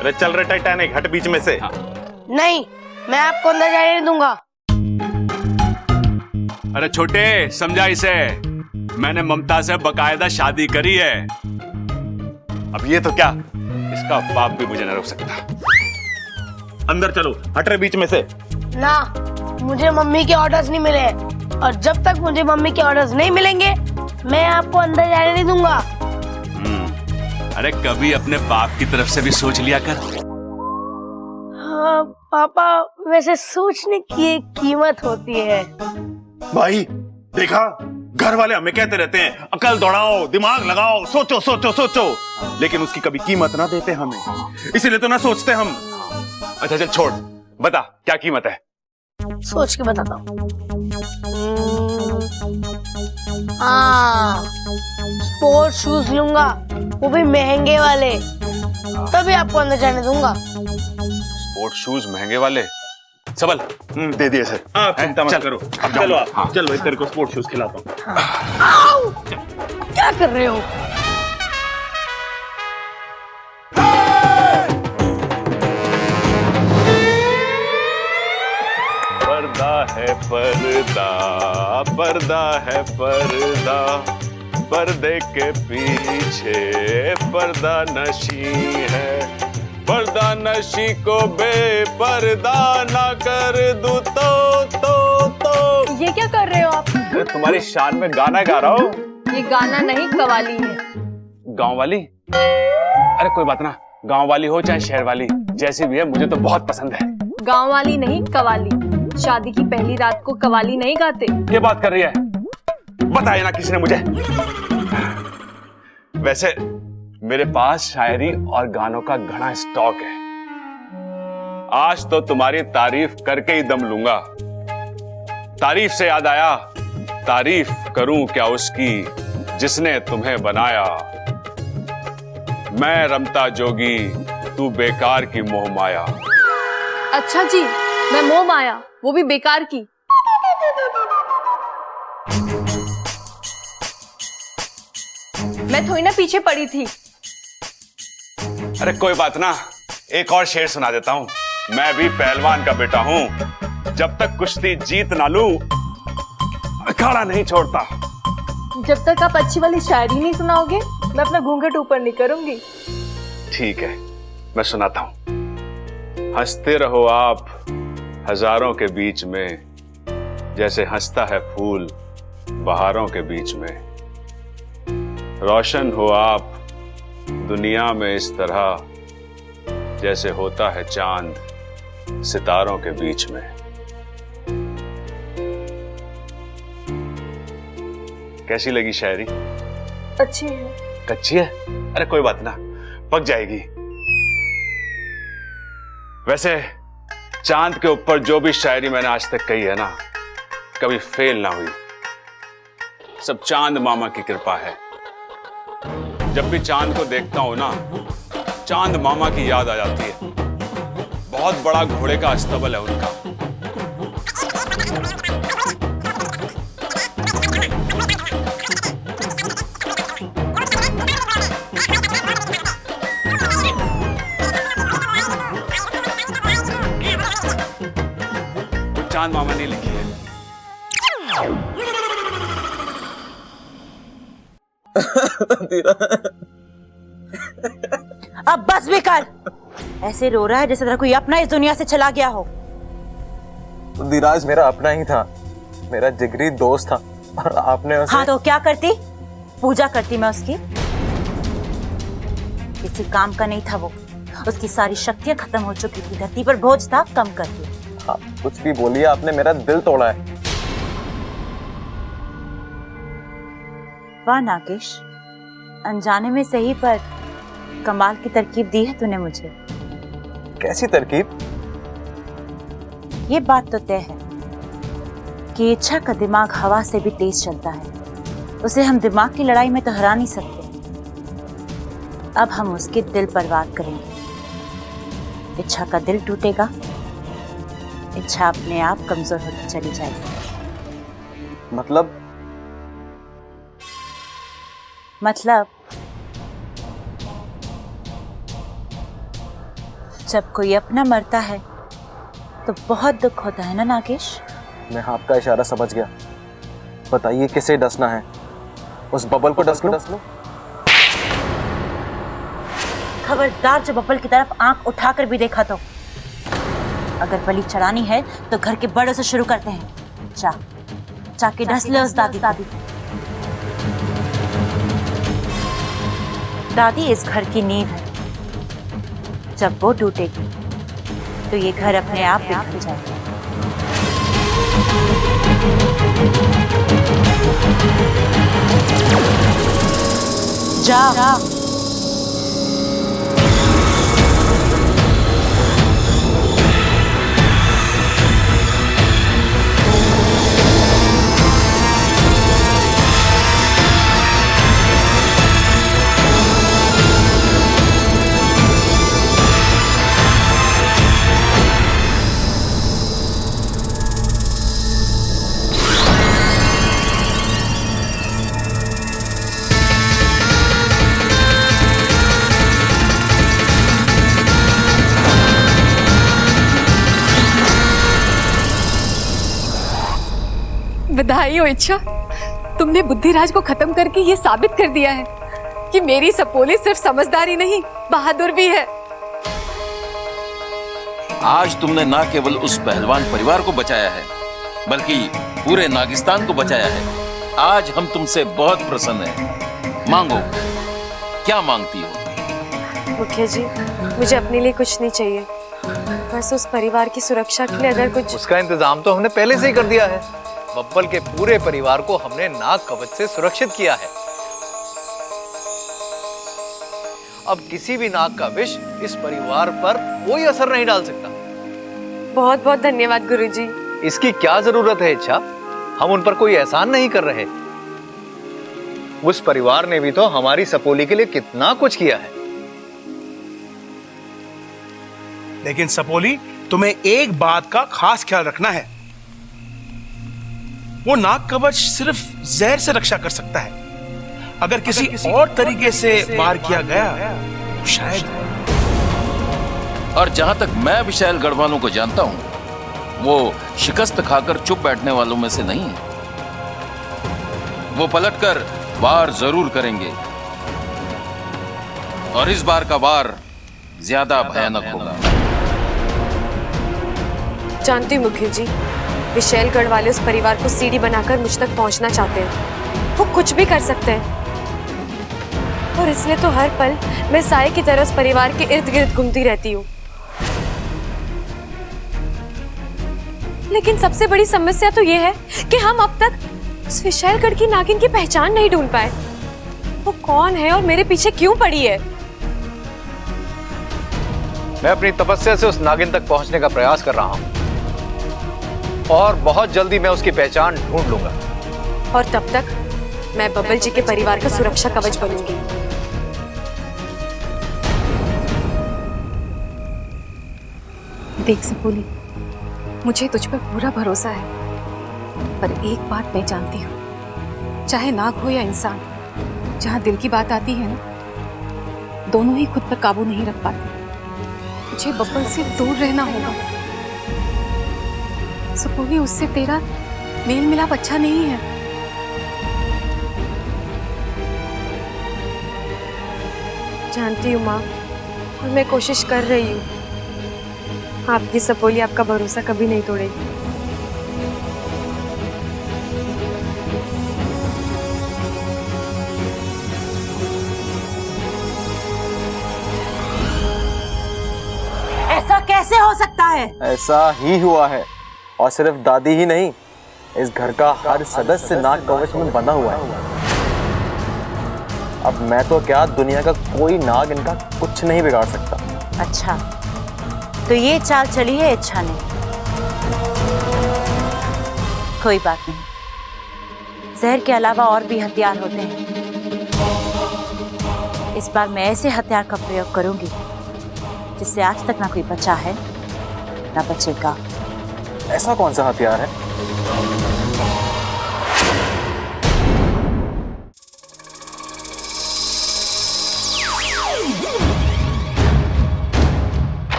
अरे चल रहे टाइटैनिक, हट बीच में से। नहीं, मैं आपको अंदर जाने नहीं दूंगा। अरे छोटे समझा इसे, मैंने ममता से बकायदा शादी करी है। अब ये तो क्या, इसका बाप भी मुझे न रोक सकता। अंदर चलो, हट रहे बीच में से। ना, मुझे मम्मी के ऑर्डर्स नहीं मिले, और जब तक मुझे मम्मी के ऑर्डर्स नहीं मिलेंगे मैं आपको अंदर जाने नहीं दूंगा। अरे कभी अपने बाप की तरफ से भी सोच लिया कर। हाँ पापा, वैसे सोचने की एक कीमत होती है। भाई देखा, घर वाले हमें कहते रहते हैं अकल दौड़ाओ, दिमाग लगाओ, सोचो सोचो सोचो, लेकिन उसकी कभी कीमत ना देते हमें, इसीलिए तो ना सोचते हम। अच्छा चल छोड़, बता क्या कीमत है? सोच के बताता हूँ। हाँ, स्पोर्ट्स शूज लूंगा, वो भी महंगे वाले, तभी आपको अंदर जाने दूंगा। स्पोर्ट शूज महंगे वाले? सबल दे दिए सर। आप चिंता मत करो, चलो आप। हाँ। चलो इस तेरे को स्पोर्ट शूज खिलाता हूँ। आओ! क्या कर रहे हो? पर्दा है पर्दा, पर्दा है पर्दा, पर्दे के पीछे पर्दा नशी है, पर्दा नशी को बेपर्दा ना कर दूं तो। ये क्या कर रहे हो आप? तुम्हारी शान में गाना गा रहा हूँ। ये गाना नहीं, कवाली है। गांव वाली? अरे कोई बात ना, गांव वाली हो चाहे शहर वाली, जैसी भी है मुझे तो बहुत पसंद है। गांव वाली नहीं, कवाली। शादी की पहली रात को कवाली नहीं गाते। ये बात कर रही है? बताया ना किसी ने मुझे। वैसे मेरे पास शायरी और गानों का घना स्टॉक है, आज तो तुम्हारी तारीफ करके ही दम लूंगा। तारीफ से याद आया, तारीफ करूं क्या उसकी जिसने तुम्हें बनाया। मैं रमता जोगी, तू बेकार की मोह माया। अच्छा जी, मैं मोह माया, वो भी बेकार की। मैं थोड़ी ना पीछे पड़ी थी। अरे कोई बात ना, एक और शेर सुना देता हूं। मैं भी पहलवान का बेटा हूं, जब तक कुश्ती जीत ना लूं अखाड़ा नहीं छोड़ता। जब तक आप अच्छी वाली शायरी नहीं सुनाओगे, मैं अपना घूंघट ऊपर नहीं करूंगी। ठीक है, मैं सुनाता हूं। हंसते रहो आप हजारों के बीच में, जैसे हंसता है फूल बहारों के बीच में। रोशन हो आप दुनिया में इस तरह, जैसे होता है चांद सितारों के बीच में। कैसी लगी शायरी? अच्छी है। कच्ची है? अरे कोई बात ना, पक जाएगी। वैसे चांद के ऊपर जो भी शायरी मैंने आज तक कही है ना, कभी फेल ना हुई। सब चांद मामा की कृपा है। जब भी चांद को देखता हूं ना, चांद मामा की याद आ जाती है। बहुत बड़ा घोड़े का अस्तबल है उनका। चांद मामा ने लिखी है। अब बस भी कर। ऐसे रो रहा है जैसे तेरा कोई अपना इस दुनिया से चला गया हो। धीराज मेरा अपना ही था, मेरा जिगरी दोस्त था, और आपने उसे... हाँ तो क्या करती? पूजा करती मैं उसकी। किसी काम का नहीं था वो। उसकी सारी शक्तियां खत्म हो चुकी थी, धरती पर बोझ था, कम कर दिया। आप कुछ भी बोलिए, आपने मेरा दिल तोड़ा है। वाह नागेश, अनजाने में सही पर कमाल की तरकीब दी है तूने मुझे। कैसी तरकीब? ये बात तो तय है कि इच्छा का दिमाग हवा से भी तेज चलता है। उसे हम दिमाग की लड़ाई में तो हरा नहीं सकते। अब हम उसके दिल पर वार करेंगे। इच्छा का दिल टूटेगा, इच्छा अपने आप कमजोर होती चली जाएगी। मतलब जब कोई अपना मरता है तो बहुत दुख होता है ना नागेश? मैं आपका इशारा समझ गया। बताइए किसे डसना है? उस बबल को डस लो? खबरदार, जो बबल की तरफ आंख उठाकर भी देखा तो। अगर बलि चढ़ानी है तो घर के बड़ों से शुरू करते हैं। जाके डस ले उस दादी। दादी इस घर की नींव है। जब वो टूटेगी तो ये घर अपने आप बिखर जाएगा। जा। बधाई हो इच्छा, तुमने बुद्धिराज को खत्म करके ये साबित कर दिया है कि मेरी सपोली सिर्फ समझदारी नहीं, बहादुर भी है। आज तुमने ना केवल उस पहलवान परिवार को बचाया है, बल्कि पूरे नागिस्तान को बचाया है। आज हम तुमसे बहुत प्रसन्न हैं। मांगो, क्या मांगती हो? मुखिया जी, मुझे अपने लिए कुछ नहीं चाहिए, बस उस परिवार की सुरक्षा के लिए अगर कुछ... उसका इंतजाम तो हमने पहले से ही कर दिया है। बब्बल के पूरे परिवार को हमने नाग कवच से सुरक्षित किया है। अब किसी भी नाग का विष इस परिवार पर कोई असर नहीं डाल सकता। बहुत बहुत धन्यवाद गुरुजी। इसकी क्या जरूरत है इच्छा? हम उन पर कोई एहसान नहीं कर रहे। उस परिवार ने भी तो हमारी सपोली के लिए कितना कुछ किया है। लेकिन सपोली, तुम्हें एक बात का खास ख्याल रखना है। वो नाग कवच सिर्फ जहर से रक्षा कर सकता है। अगर किसी और तरीके से वार किया गया तो शायद। और जहां तक मैं विशाल गढ़वालों को जानता हूं, वो शिकस्त खाकर चुप बैठने वालों में से नहीं है। वो पलटकर वार जरूर करेंगे, और इस बार का वार ज्यादा भयानक होगा। जानती हूँ मुखिया जी, विशैलगढ़ वाले उस परिवार को सीढ़ी बनाकर मुझ तक पहुंचना चाहते हैं। वो कुछ भी कर सकते हैं, और इसलिए तो हर पल मैं साए की तरह उस परिवार के इर्द गिर्द घूमती रहती हूँ। लेकिन सबसे बड़ी समस्या तो ये है कि हम अब तक उस विशैलगढ़ की नागिन की पहचान नहीं ढूंढ पाए। वो कौन है और मेरे पीछे क्यों पड़ी है? मैं अपनी तपस्या से उस नागिन तक पहुंचने का प्रयास कर रहा हूं, और बहुत जल्दी मैं उसकी पहचान ढूंढ लूंगा। और तब तक मैं बब्बल जी के परिवार का सुरक्षा कवच बनूंगी। देख सपोली, मुझे तुझ पर पूरा भरोसा है, पर एक बात मैं जानती हूँ, चाहे नाग हो या इंसान, जहाँ दिल की बात आती है ना, दोनों ही खुद पर काबू नहीं रख पाते। मुझे बब्बल से दूर रहना होगा। सपोली, उससे तेरा मेल मिलाप अच्छा नहीं है। जानती हूँ माँ, और मैं कोशिश कर रही हूँ। आपकी सपोली आपका भरोसा कभी नहीं तोड़ेगी। ऐसा कैसे हो सकता है? ऐसा ही हुआ है, और सिर्फ दादी ही नहीं, इस घर का हर सदस्य नाग कवच में बंधा हुआ है। अब मैं तो क्या, दुनिया का कोई नाग इनका कुछ नहीं बिगाड़ सकता। अच्छा, तो ये चाल चली है इच्छा ने। कोई बात नहीं, जहर के अलावा और भी हथियार होते हैं। इस बार मैं ऐसे हथियार का प्रयोग करूंगी जिससे आज तक ना कोई बचा है ना बचेगा। ऐसा कौन सा हथियार है?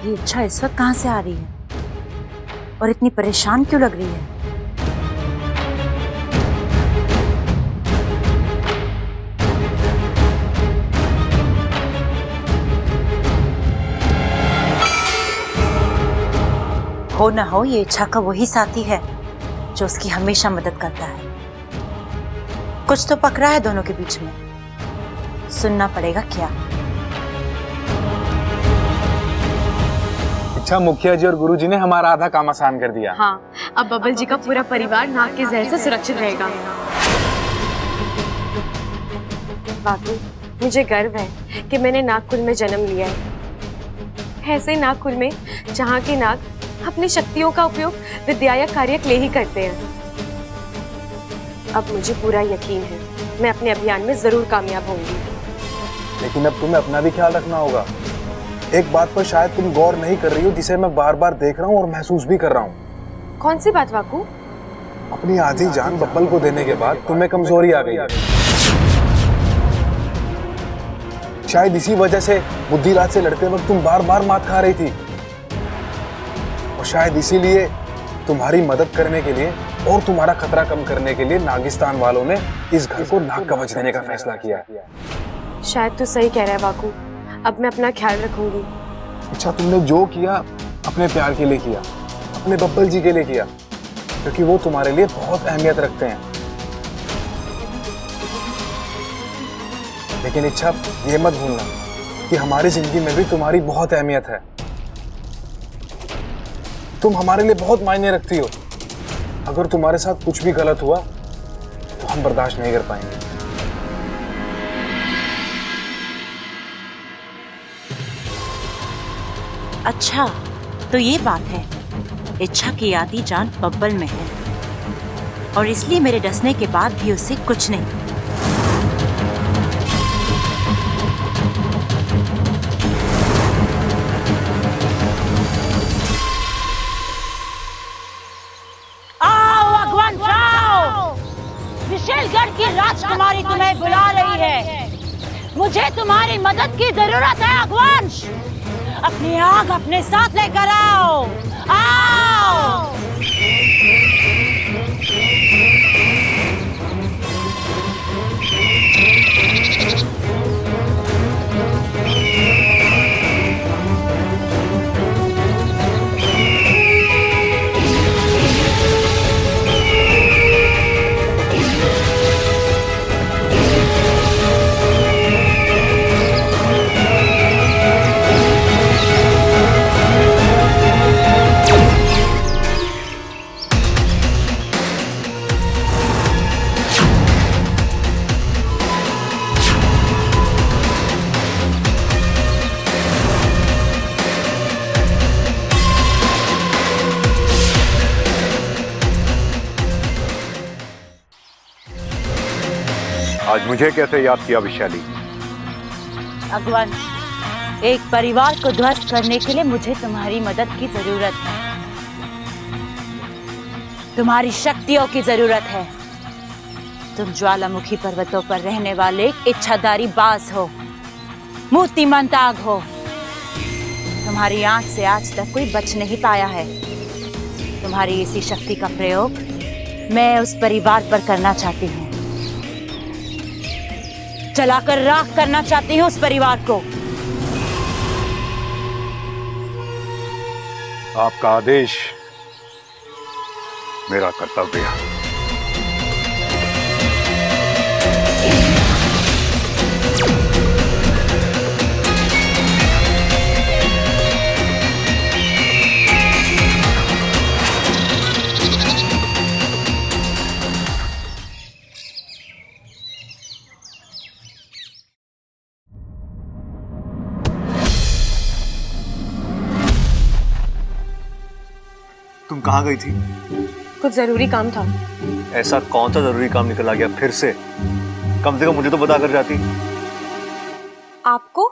ये इच्छा इस वक्त कहां से आ रही है और इतनी परेशान क्यों लग रही है? हो ना हो, ये इच्छा का वही साथी है जो उसकी हमेशा मदद करता है। कुछ तो पकड़ा है दोनों के बीच में, सुनना पड़ेगा क्या। अच्छा, मुखिया जी और गुरुजी ने हमारा आधा काम आसान कर दिया। हाँ, अब बब्बल जी का पूरा परिवार नाग के जहर से सुरक्षित रहेगा। बाकी मुझे गर्व है कि मैंने नागकुल में जन्म लिया है। ऐसे नागकुल में जहाँ के नाग अपनी शक्तियों का उपयोग विद्या या कार्य के लिए ही करते हैं। अब मुझे पूरा यकीन है मैं अपने अभियान में जरूर कामयाब होंगी। लेकिन अब तुम्हें अपना भी ख्याल रखना होगा। एक बात पर शायद तुम गौर नहीं कर रही हो, जिसे मैं बार बार देख रहा हूँ और महसूस भी कर रहा हूँ। कौन सी बात वाकू? अपनी आधी जान बब्बल को देने के बाद तुम्हें कमजोरी आ गई। शायद इसी वजह से बुद्धिराज से लड़ते वक्त तुम बार बार मात खा रही थी, और शायद इसीलिए तुम्हारी मदद करने के लिए और तुम्हारा खतरा कम करने के लिए नागिस्तान वालों ने इस घर को नाग कवच देने का फैसला किया है। शायद तू सही कह रहा है वाकू, अब मैं अपना ख्याल रखूंगी। अच्छा, तुमने जो किया अपने प्यार के लिए किया, अपने बब्बल जी के लिए किया, क्योंकि वो तुम्हारे लिए बहुत अहमियत रखते हैं। लेकिन इच्छा, ये मत भूलना कि हमारी जिंदगी में भी तुम्हारी बहुत अहमियत है। तुम हमारे लिए बहुत मायने रखती हो। अगर तुम्हारे साथ कुछ भी गलत हुआ तो हम बर्दाश्त नहीं कर पाएंगे। अच्छा, तो ये बात है। इच्छा की आधी जान बब्बल में है और इसलिए मेरे डसने के बाद भी उससे कुछ नहीं। आओ अगवान जाओ, विशेषगढ़ की राजकुमारी तुम्हें बुला रही है। मुझे तुम्हारी मदद की जरूरत है अगवांश। अपनी आग अपने साथ लेकर आओ। आओ। आज मुझे कैसे याद किया विशाली? अगवान, एक परिवार को ध्वस्त करने के लिए मुझे तुम्हारी मदद की जरूरत है। तुम्हारी शक्तियों की जरूरत है। तुम ज्वालामुखी पर्वतों पर रहने वाले एक इच्छाधारी बाज हो, मूर्तिमंत आग हो। तुम्हारी आंच से आज तक कोई बच नहीं पाया है। तुम्हारी इसी शक्ति का प्रयोग मैं उस परिवार पर करना चाहती हूँ। जलाकर राख करना चाहती हूँ उस परिवार को। आपका आदेश मेरा कर्तव्य है। तुम कहाँ गई थी? कुछ जरूरी काम था। ऐसा कौन सा जरूरी काम निकल आ गया फिर से? कम से कम मुझे तो बता कर जाती। आपको?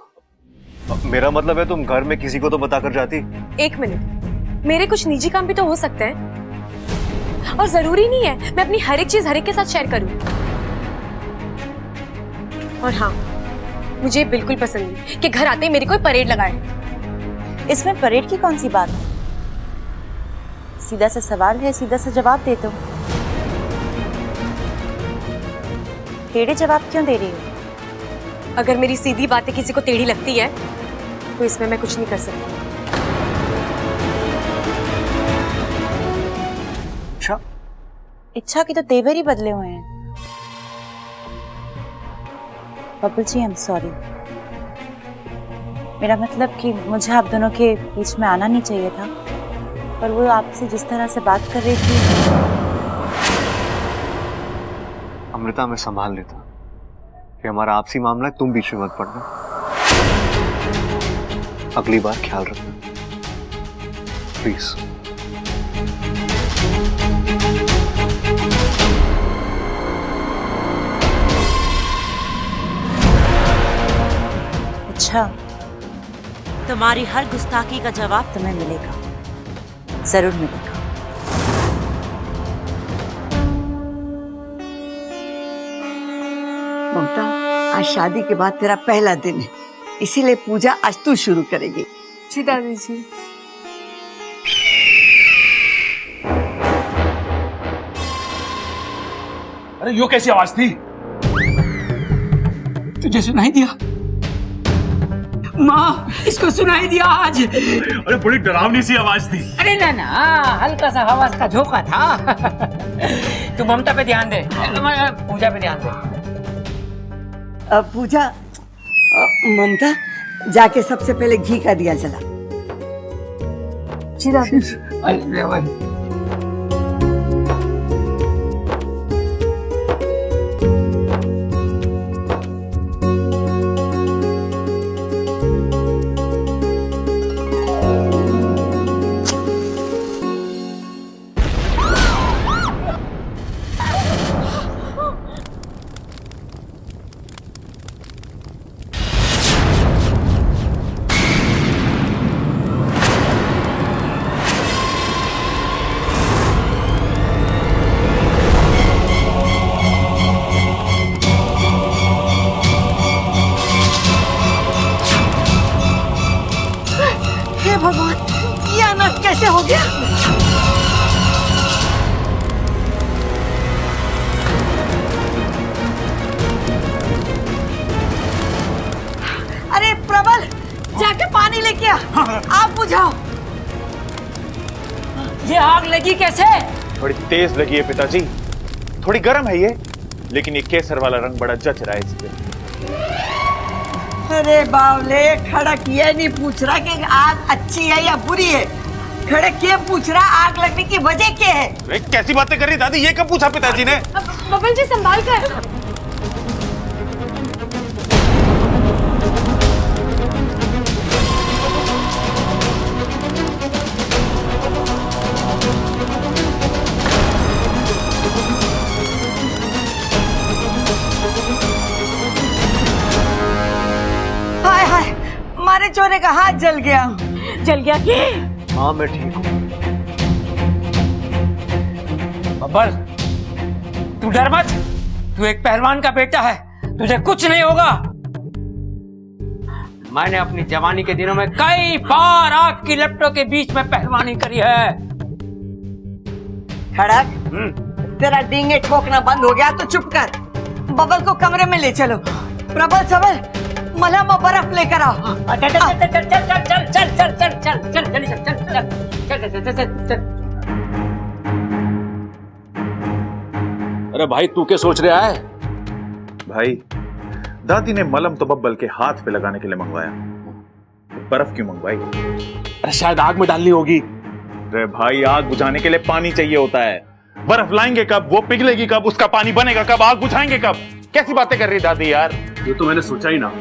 मेरा मतलब है तुम घर में किसी को तो बता कर जाती। एक मिनट, मेरे कुछ निजी काम भी तो हो सकते हैं और जरूरी नहीं है मैं अपनी हर एक चीज हर एक के साथ शेयर करूं। और हाँ, मुझे बिल्कुल पसंद नहीं कि घर आते ही मेरी कोई परेड लगाए। इसमें परेड की कौन सी बात है? सीधा सा सवाल है, सीधा सा जवाब दे दो। टेढ़े जवाब क्यों दे रही हो? अगर मेरी सीधी बातें किसी को टेढ़ी लगती है तो इसमें मैं कुछ नहीं कर सकती। इच्छा की तो तेवर ही बदले हुए हैं। बब्बल जी, आई एम सॉरी। मेरा मतलब कि मुझे आप दोनों के बीच में आना नहीं चाहिए था, पर वो आपसे जिस तरह से बात कर रही थी। अमृता, मैं संभाल लेता कि हमारा आपसी मामला है, तुम बीच में मत पड़ना। अगली बार ख्याल रखना प्लीज। अच्छा, तुम्हारी हर गुस्ताखी का जवाब तुम्हें मिलेगा, जरूर मिलेगा। ममता, आज शादी के बाद तेरा पहला दिन है, इसीलिए पूजा आज तू शुरू करेगी। जी दादी जी। अरे यो कैसी आवाज थी? तुझे सुनाई दिया? माँ, इसको सुनाई दिया आज। अरे बड़ी डरावनी सी आवाज थी। अरे ना ना, हल्का सा आवाज का झोंका था। तू ममता पे ध्यान दे, पूजा पे ध्यान दे। पूजा, ममता जाके सबसे पहले घी का दिया जला। जी दादी। कैसे हो गया? अरे प्रबल, जाके पानी लेके आ। आग बुझाओ। ये आग लगी कैसे? थोड़ी तेज लगी है पिताजी, थोड़ी गर्म है ये, लेकिन ये केसर वाला रंग बड़ा जच रहा है इस पे। अरे बावले, खड़क ये नहीं पूछ रहा कि आग अच्छी है या बुरी है, खड़क ये पूछ रहा आग लगने की वजह क्या है। अरे कैसी बातें कर रही दादी, ये कब पूछा पिताजी ने? बबल जी संभाल कर। हाय हाय, मारे चोरे का हाथ जल गया। जल गया कि? हाँ मैं ठीक हूँ। बब्बर, तू डर मत, तू एक पहलवान का बेटा है, तुझे कुछ नहीं होगा। मैंने अपनी जवानी के दिनों में कई बार आग की लपटों के बीच में पहलवानी करी है। खड़क, तेरा डींगे ठोकना बंद हो गया तो चुप कर। बबल को कमरे में ले चलो। प्रबल सबल, मलहम और बर्फ लेकर आओ। चल चल चल चल चल चल चल चल चल चल चल चल चल चल चल चल चल चल। अरे भाई तू क्या सोच रहा है? भाई दादी ने मलम तो बब्बल के हाथ पे लगाने के लिए मंगवाया, तो बर्फ क्यों मंगवाई? अरे शायद आग में डालनी होगी। अरे भाई आग बुझाने के लिए पानी चाहिए होता है, बर्फ लाएंगे कब, वो पिघलेगी कब, उसका पानी बनेगा कब, आग बुझाएंगे कब? कैसी बातें कर रही दादी यार। ये तो मैंने सोचा ही ना।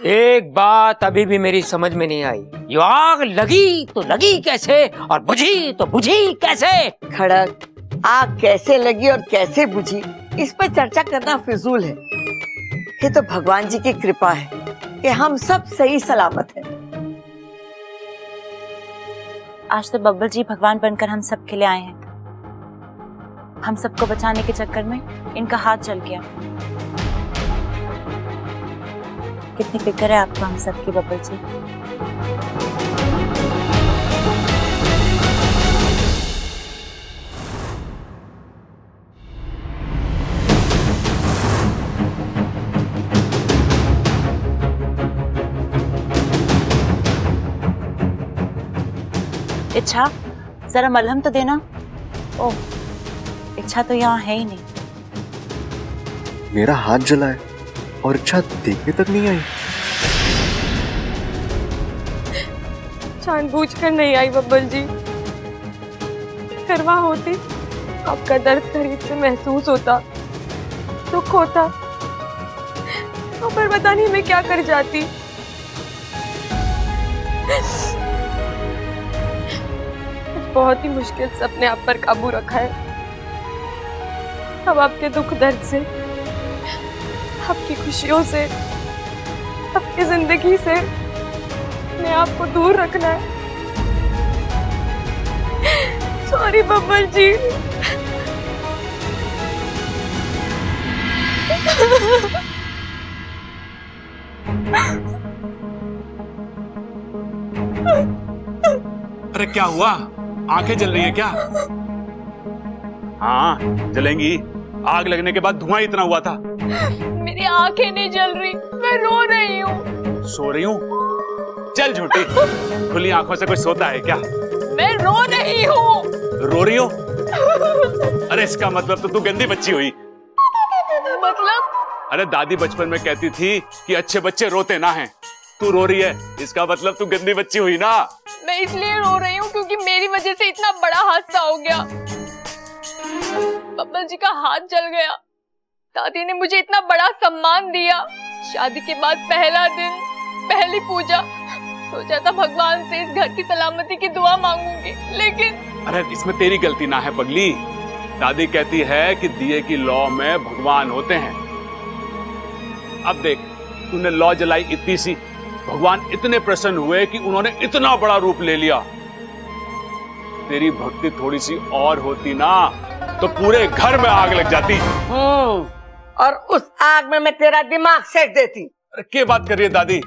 एक बात अभी भी मेरी समझ में नहीं आई, ये आग लगी तो लगी कैसे और बुझी तो बुझी कैसे? खड़क, आग कैसे लगी और कैसे बुझी इस पर चर्चा करना फिजूल है। ये तो भगवान जी की कृपा है कि हम सब सही सलामत हैं। आज तो बब्बल जी भगवान बनकर हम सब के लिए आए हैं। हम सबको बचाने के चक्कर में इनका हाथ जल गया। कितनी फिक्र है आपको हम सबकी बब्बल जी। इच्छा, जरा मलहम तो देना। ओह, इच्छा तो यहाँ है ही नहीं। मेरा हाथ जला है और इच्छा देखने तक नहीं आई। जानबूझकर नहीं आई बब्बल जी, करवा होती आपका दर्द करीब से महसूस होता, दुख होता, तो पर पता नहीं मैं क्या कर जाती। बहुत ही मुश्किल से अपने आप पर काबू रखा है। अब आपके दुख दर्द से, आपकी खुशियों से, आपकी जिंदगी से अपने आप को दूर रखना है। सॉरी बब्बल जी। अरे क्या हुआ? आंखें जल रही है क्या? हाँ जलेंगी, आग लगने के बाद धुआं इतना हुआ था। मेरी आंखें नहीं जल रही, मैं रो रही हूँ। सो रही हूँ? चल झूठी, खुली आंखों से कोई सोता है क्या? मैं रो रही हूँ। रो रही हो? अरे इसका मतलब तो तू गंदी बच्ची हुई। मतलब? अरे दादी बचपन में कहती थी कि अच्छे बच्चे रोते ना हैं। तू रो रही है, इसका मतलब तू गंदी बच्ची हुई ना। मैं इसलिए रो रही हूँ क्योंकि मेरी वजह से इतना बड़ा हादसा हो गया। बब्बल जी का हाथ जल गया, दादी ने मुझे इतना बड़ा सम्मान दिया, शादी के बाद पहला दिन, पहली पूजा, सोचा था भगवान से इस घर की सलामती की दुआ मांगूंगी, लेकिन अरे इसमें तेरी गलती ना है पगली। दादी कहती है कि दिए की लौ में भगवान होते हैं। अब देख, तूने लौ जलाई इतनी सी, भगवान इतने प्रसन्न हुए कि उन्होंने इतना बड़ा रूप ले लिया। तेरी भक्ति थोड़ी सी और होती ना तो पूरे घर में आग लग जाती। और उस आग में मैं तेरा दिमाग सेक देती। अरे क्या बात कर रही है दादी?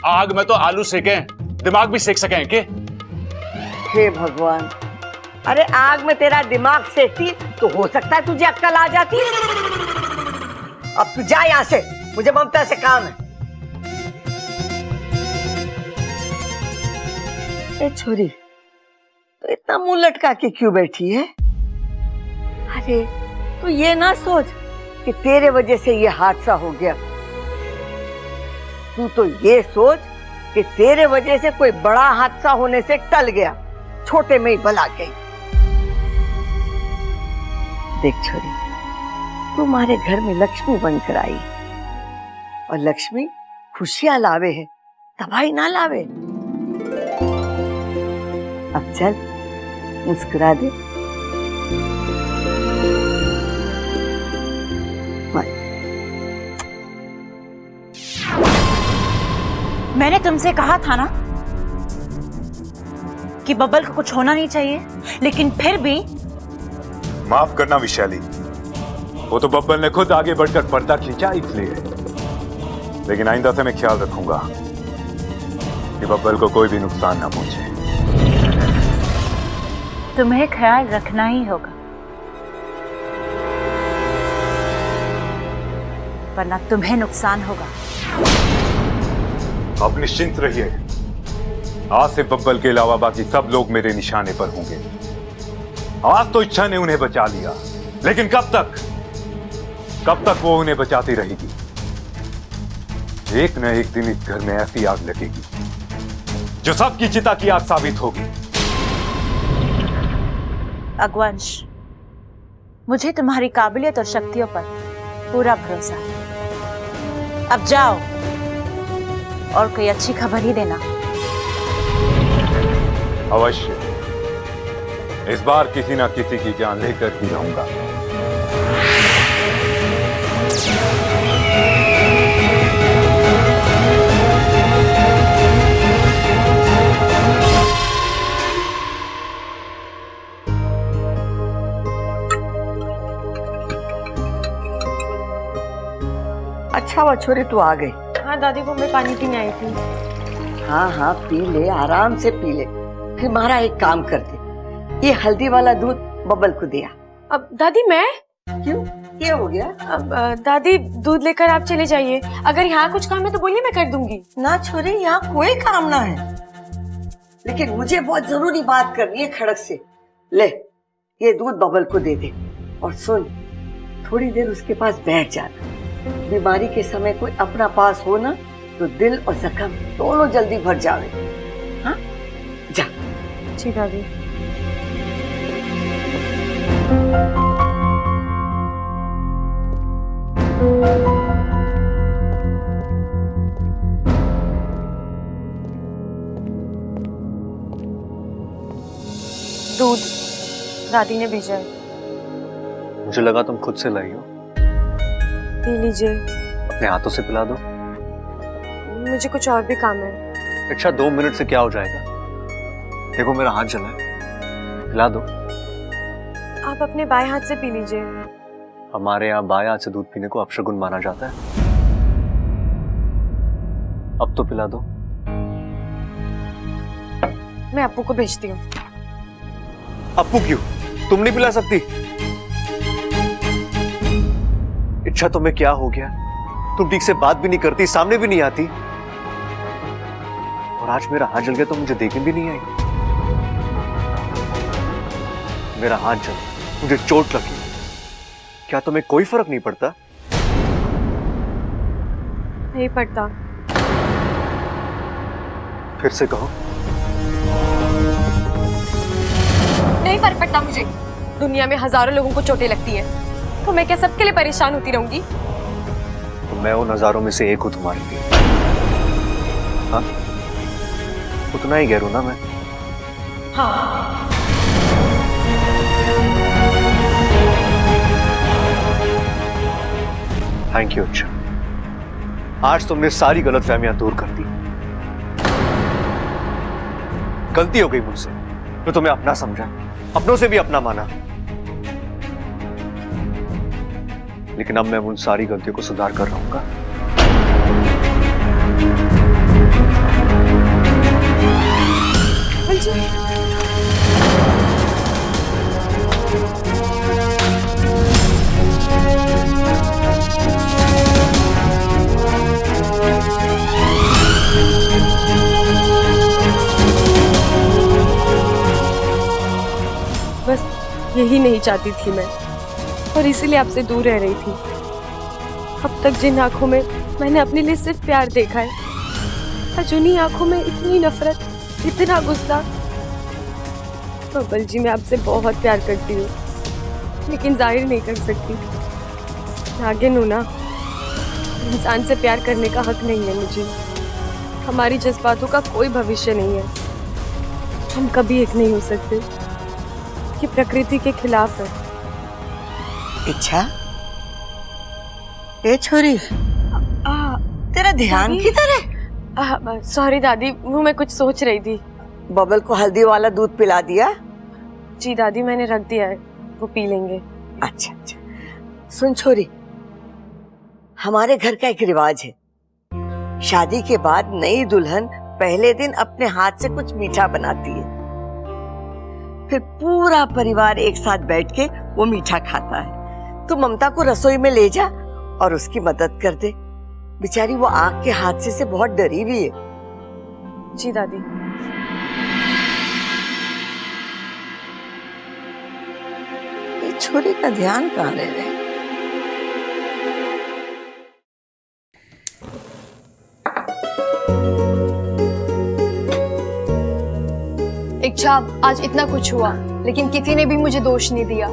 आग में तो आलू सेके, दिमाग भी सेक सके के? हे भगवान, अरे आग में तेरा दिमाग सेकती तो हो सकता है तुझे अक्ल आ जाती। अब तू जा यहाँ से, मुझे ममता से काम है। ए छोरी, तो इतना मुंह लटका के क्यों बैठी है? अरे तू ये ना सोच कि तेरे वजह से ये हादसा हो गया। तू तो ये सोच कि तेरे वजह से कोई बड़ा हादसा होने से टल गया, छोटे में ही भला गई। देख छोरी, तुम्हारे घर में लक्ष्मी बनकर आई, और लक्ष्मी खुशियां लावे है, तबाही ना लावे। अब चल मुस्कुरा दे। मैंने तुमसे कहा था ना कि बब्बल को कुछ होना नहीं चाहिए, लेकिन फिर भी। माफ करना विशाली, वो तो बब्बल ने खुद आगे बढ़कर पर्दा खींचा इसलिए, लेकिन आइंदा से मैं ख्याल रखूंगा कि बब्बल को कोई भी नुकसान ना पहुंचे। तुम्हें ख्याल रखना ही होगा, वरना तुम्हें नुकसान होगा। आप निश्चिंत रहिए, आज से बब्बल के अलावा बाकी सब लोग मेरे निशाने पर होंगे। आज तो इच्छा ने उन्हें बचा लिया, लेकिन कब तक वो उन्हें बचाती रहेगी? एक न एक दिन इस घर में ऐसी आग लगेगी जो सबकी चिता की आग साबित होगी। अगवंश, मुझे तुम्हारी काबिलियत और शक्तियों पर पूरा भरोसा है। अब जाओ और कोई अच्छी खबर ही देना। अवश्य, इस बार किसी ना किसी की जान लेकर ही रहूंगा। अच्छा हुआ छोरी तू आ गई। हाँ दादी, वो मैं पानी पीने आई थी। हाँ हाँ पी ले, आराम से पी ले। फिर मारा एक काम कर दे, ये हल्दी वाला दूध बब्बल को दिया। अब दादी मैं क्यों, ये हो गया? अब दादी दूध लेकर आप चले जाइए, अगर यहाँ कुछ काम है तो बोलिए, मैं कर दूंगी। ना छोरी, यहाँ कोई काम ना है, लेकिन मुझे बहुत जरूरी बात करनी है खड़क से। ले ये दूध बब्बल को दे दे, और सुन, थोड़ी देर उसके पास बैठ जाना। बीमारी के समय कोई अपना पास हो ना तो दिल और जख्म दोनों जल्दी भर जावे। हाँ जा। जी दादी। दूध दादी ने भेजा है। मुझे लगा तुम खुद से लाई हो। पी लीजिए। अपने हाथों से पिला दो। मुझे कुछ और भी काम है। अच्छा 2 मिनट से क्या हो जाएगा? देखो मेरा हाथ जला है, पिला दो। आप अपने बाएं हाथ से पी लीजिए। हमारे यहाँ बाएं हाथ से दूध पीने को अपशगुन माना जाता है। अब तो पिला दो। मैं अप्पू को भेजती हूँ। अप्पू क्यों? तुम नहीं पिला सकती? इच्छा तुम्हें क्या हो गया? तुम ठीक से बात भी नहीं करती, सामने भी नहीं आती, और आज मेरा हाथ जल गया तो मुझे देखने भी नहीं आई। मेरा हाथ जल, मुझे चोट लगी, क्या तुम्हें कोई फर्क नहीं पड़ता? नहीं पड़ता। फिर से कहो। नहीं फर्क पड़ता मुझे। दुनिया में हजारों लोगों को चोटें लगती है, तो मैं क्या सबके लिए परेशान होती रहूंगी? तो मैं उन हजारों में से एक हूं तुम्हारे लिए। हाँ? उतना ही गैर हूं ना मैं? हाँ। Thank you. अच्छा, आज तुमने सारी गलतफहमियां दूर कर दी। गलती हो गई मुझसे, तो तुम्हें अपना समझा, अपनों से भी अपना माना, लेकिन अब मैं उन सारी गलतियों को सुधार कर रहूंगा। बस यही नहीं चाहती थी मैं, और इसीलिए आपसे दूर रह रही थी। अब तक जिन आंखों में मैंने अपने लिए सिर्फ प्यार देखा है, आज उन्हीं आंखों में इतनी नफरत, इतना गुस्सा। बबल जी, मैं आपसे बहुत प्यार करती हूँ, लेकिन जाहिर नहीं कर सकती। नागिन हूँ ना, इंसान से प्यार करने का हक नहीं है मुझे। हमारी जज्बातों का कोई भविष्य नहीं है, हम कभी एक नहीं हो सकते। ये प्रकृति के खिलाफ है। इच्छा, ए छोरी, तेरा ध्यान किधर है? सॉरी दादी, वो मैं कुछ सोच रही थी। बबल को हल्दी वाला दूध पिला दिया? जी दादी, मैंने रख दिया है, वो पी लेंगे। अच्छा अच्छा। सुन छोरी, हमारे घर का एक रिवाज है, शादी के बाद नई दुल्हन पहले दिन अपने हाथ से कुछ मीठा बनाती है, फिर पूरा परिवार एक साथ बैठ के वो मीठा खाता है। तू ममता को रसोई में ले जा और उसकी मदद कर दे। बेचारी वो आग के हादसे से बहुत डरी हुई है। जी दादी। ये छोरी का ध्यान कहाँ रह रहा है? इच्छा, आज इतना कुछ हुआ, लेकिन किसी ने भी मुझे दोष नहीं दिया।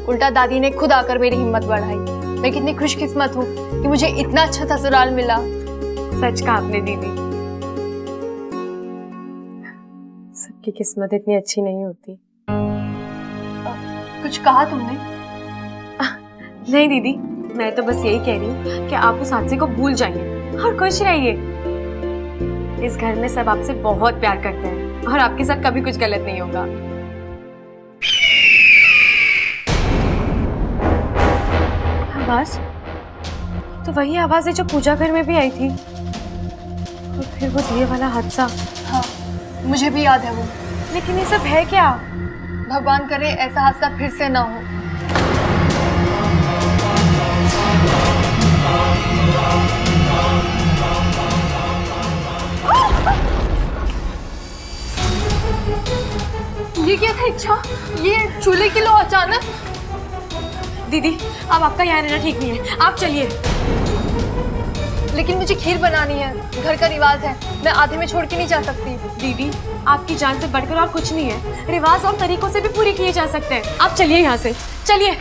उल्टा दादी ने खुद आकर मेरी हिम्मत बढ़ाई। मैं कितनी खुशकिस्मत हूँ कि मुझे इतना अच्छा ससुराल मिला। सच कहा आपने दीदी, सबकी किस्मत इतनी अच्छी नहीं होती। कुछ कहा तुमने? नहीं दीदी, मैं तो बस यही कह रही हूँ कि आप उस हादसे को भूल जाइए और खुश रहिए। इस घर में सब आपसे बहुत प्यार करते हैं और आपके साथ कभी कुछ गलत नहीं होगा। आवाज तो वही आवाज है जो पूजा घर में भी आई थी, और फिर वो दिए वाला हादसा। हाँ, मुझे भी याद है वो। लेकिन ये सब है क्या? भगवान करे ऐसा हादसा फिर से ना हो। ये क्या था इच्छा? ये चूल्हे की लो अचानक। दीदी, अब आपका यहाँ रहना ठीक नहीं है, आप चलिए। लेकिन मुझे खीर बनानी है, घर का रिवाज है, मैं आधे में छोड़ के नहीं जा सकती। दीदी, आपकी जान से बढ़कर और कुछ नहीं है, रिवाज और तरीकों से भी पूरी किए जा सकते हैं। आप चलिए यहाँ से, चलिए।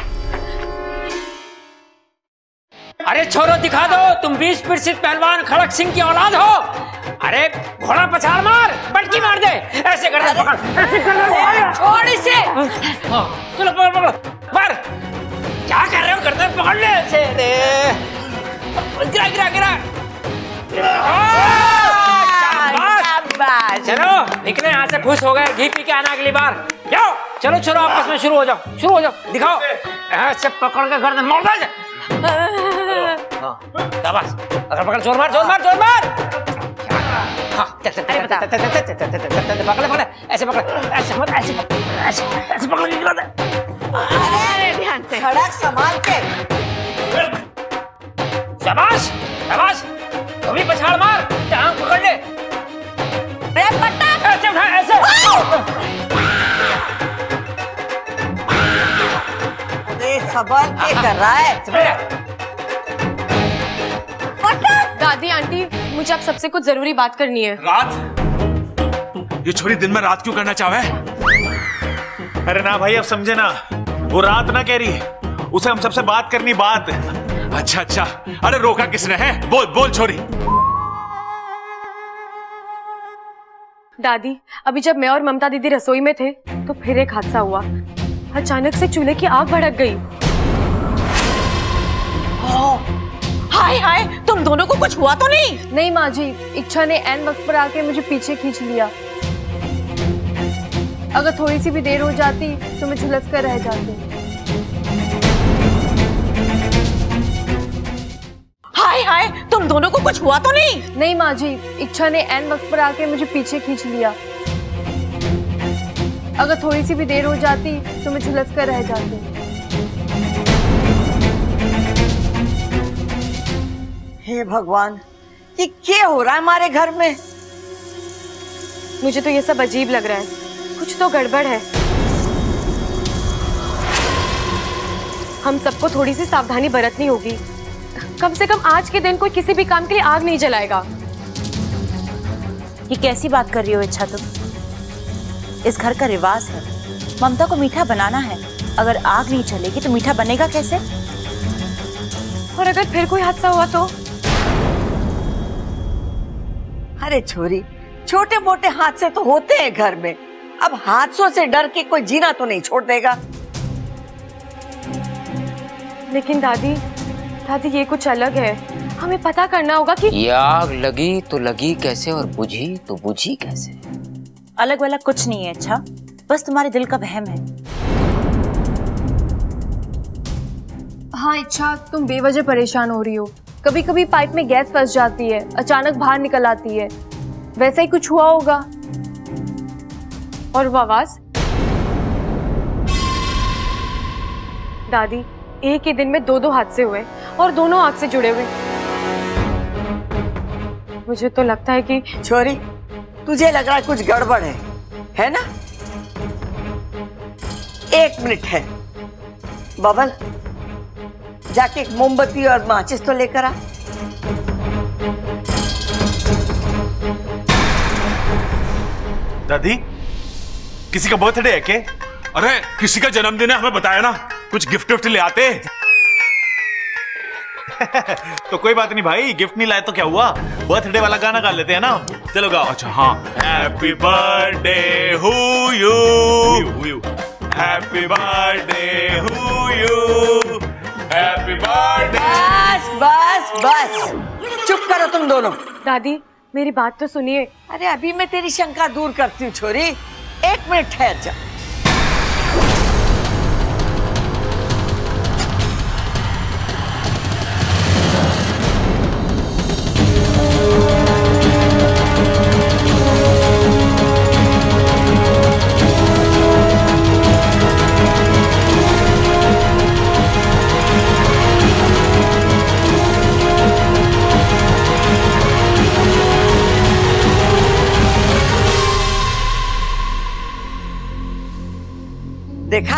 अरे छोरो, दिखा दो तुम 20 प्रसिद्ध पहलवान खड़क सिंह की औलाद हो। अरे घोड़ा पछाड़ मार, बटकी मार दे, ऐसे कर दे, पकड़, ऐसे कर दे, छोड़ इसे। हाँ, चलो पकड़ पकड़, मार। क्या कर रहे हो? करते पकड़ ले ऐसे। गिरा गिरा गिरा। चलो निकले यहाँ से, खुश हो गए, घी पी के आना अगली बार। जाओ चलो छोरो, आपस में शुरू हो जाओ, शुरू हो जाओ, दिखाओ ऐसे पकड़ के गर्दन मोड़ दे। शाबाश, अगर पकड़, जोर मार जोर मार जोर मार। हाँ, पकड़ पकड़, ऐसे पकड़, ऐसे मत, ऐसे ऐसे ऐसे पकड़ के गिरा दे। अरे ध्यान से, खड़क संभाल के। शाबाश शाबाश, तू भी पछाड़ मार, टांग पकड़ ले। ऐसे उठा, ऐसे। अरे संभाल के कर रहा है। दादी, आंटी, मुझे आप सबसे कुछ जरूरी बात करनी है। रात? ये छोरी दिन में रात क्यों करना चाहे? अरे ना भाई, अब समझे ना, वो रात ना कह रही है, उसे हम सबसे बात करनी, बात। अच्छा अच्छा, अरे रोका किसने है? बोल बोल छोरी। दादी, अभी जब मैं और ममता दीदी रसोई में थे तो फिर एक हादसा हुआ। अचानक से चूल्हे की आग भड़क गई। हाय हाय, तुम दोनों को कुछ हुआ तो नहीं? नहीं माँ जी, इच्छा ने ऐन वक्त पर आके मुझे पीछे खींच लिया। अगर थोड़ी सी भी देर हो जाती तो मैं झुलस कर रह जाती। हाय हाय, तुम दोनों को कुछ हुआ तो नहीं? नहीं माँ जी, इच्छा ने ऐन वक्त पर आके मुझे पीछे खींच लिया। अगर थोड़ी सी भी देर हो जाती तो मैं झुलस कर रह जाती। हे भगवान, ये क्या हो रहा है हमारे घर में? मुझे तो ये सब अजीब लग रहा है, कुछ तो गड़बड़ है। हम सबको थोड़ी सी सावधानी बरतनी होगी। कम से कम आज के दिन कोई किसी भी काम के लिए आग नहीं जलाएगा। ये कैसी बात कर रही हो इच्छा तुम? इस घर का रिवाज है, ममता को मीठा बनाना है। अगर आग नहीं जलेगी तो मीठा बनेगा कैसे? और अगर फिर कोई हादसा हुआ तो? अरे छोरी, छोटे मोटे हादसे तो होते हैं घर में। अब हादसों से डर के कोई जीना तो नहीं छोड़ देगा। लेकिन दादी, ये कुछ अलग है। हमें पता करना होगा कि ये आग लगी तो लगी कैसे और बुझी तो बुझी कैसे। अलग वलग कुछ नहीं है अच्छा, बस तुम्हारे दिल का वहम है। हाँ इच्छा, तुम बेवजह परेशान हो रही हो। कभी कभी पाइप में गैस फंस जाती है, अचानक बाहर निकल आती है। वैसा ही कुछ हुआ होगा। और वो आवाज? दादी, एक ही दिन में दो हादसे हुए और दोनों आग से जुड़े हुए। मुझे तो लगता है कि छोरी, तुझे लग रहा है कुछ गड़बड़ है ना? एक मिनट है। बबल, जाके एक मोमबत्ती और माचिस तो लेकर आ। दादी, किसी का बर्थडे है क्या? अरे किसी का जन्मदिन है, हमें बताया ना, कुछ गिफ्ट विफ्ट ले आते। तो कोई बात नहीं भाई, गिफ्ट नहीं लाए तो क्या हुआ, बर्थडे वाला गाना गा लेते हैं ना। चलो गाओ। अच्छा हाँ। Happy birthday who you, happy birthday who you, happy birthday. बस बस बस, चुप करो तुम दोनों। दादी, मेरी बात तो सुनिए। अरे अभी मैं तेरी शंका दूर करती हूँ छोरी, एक मिनट ठहर जा। देखा,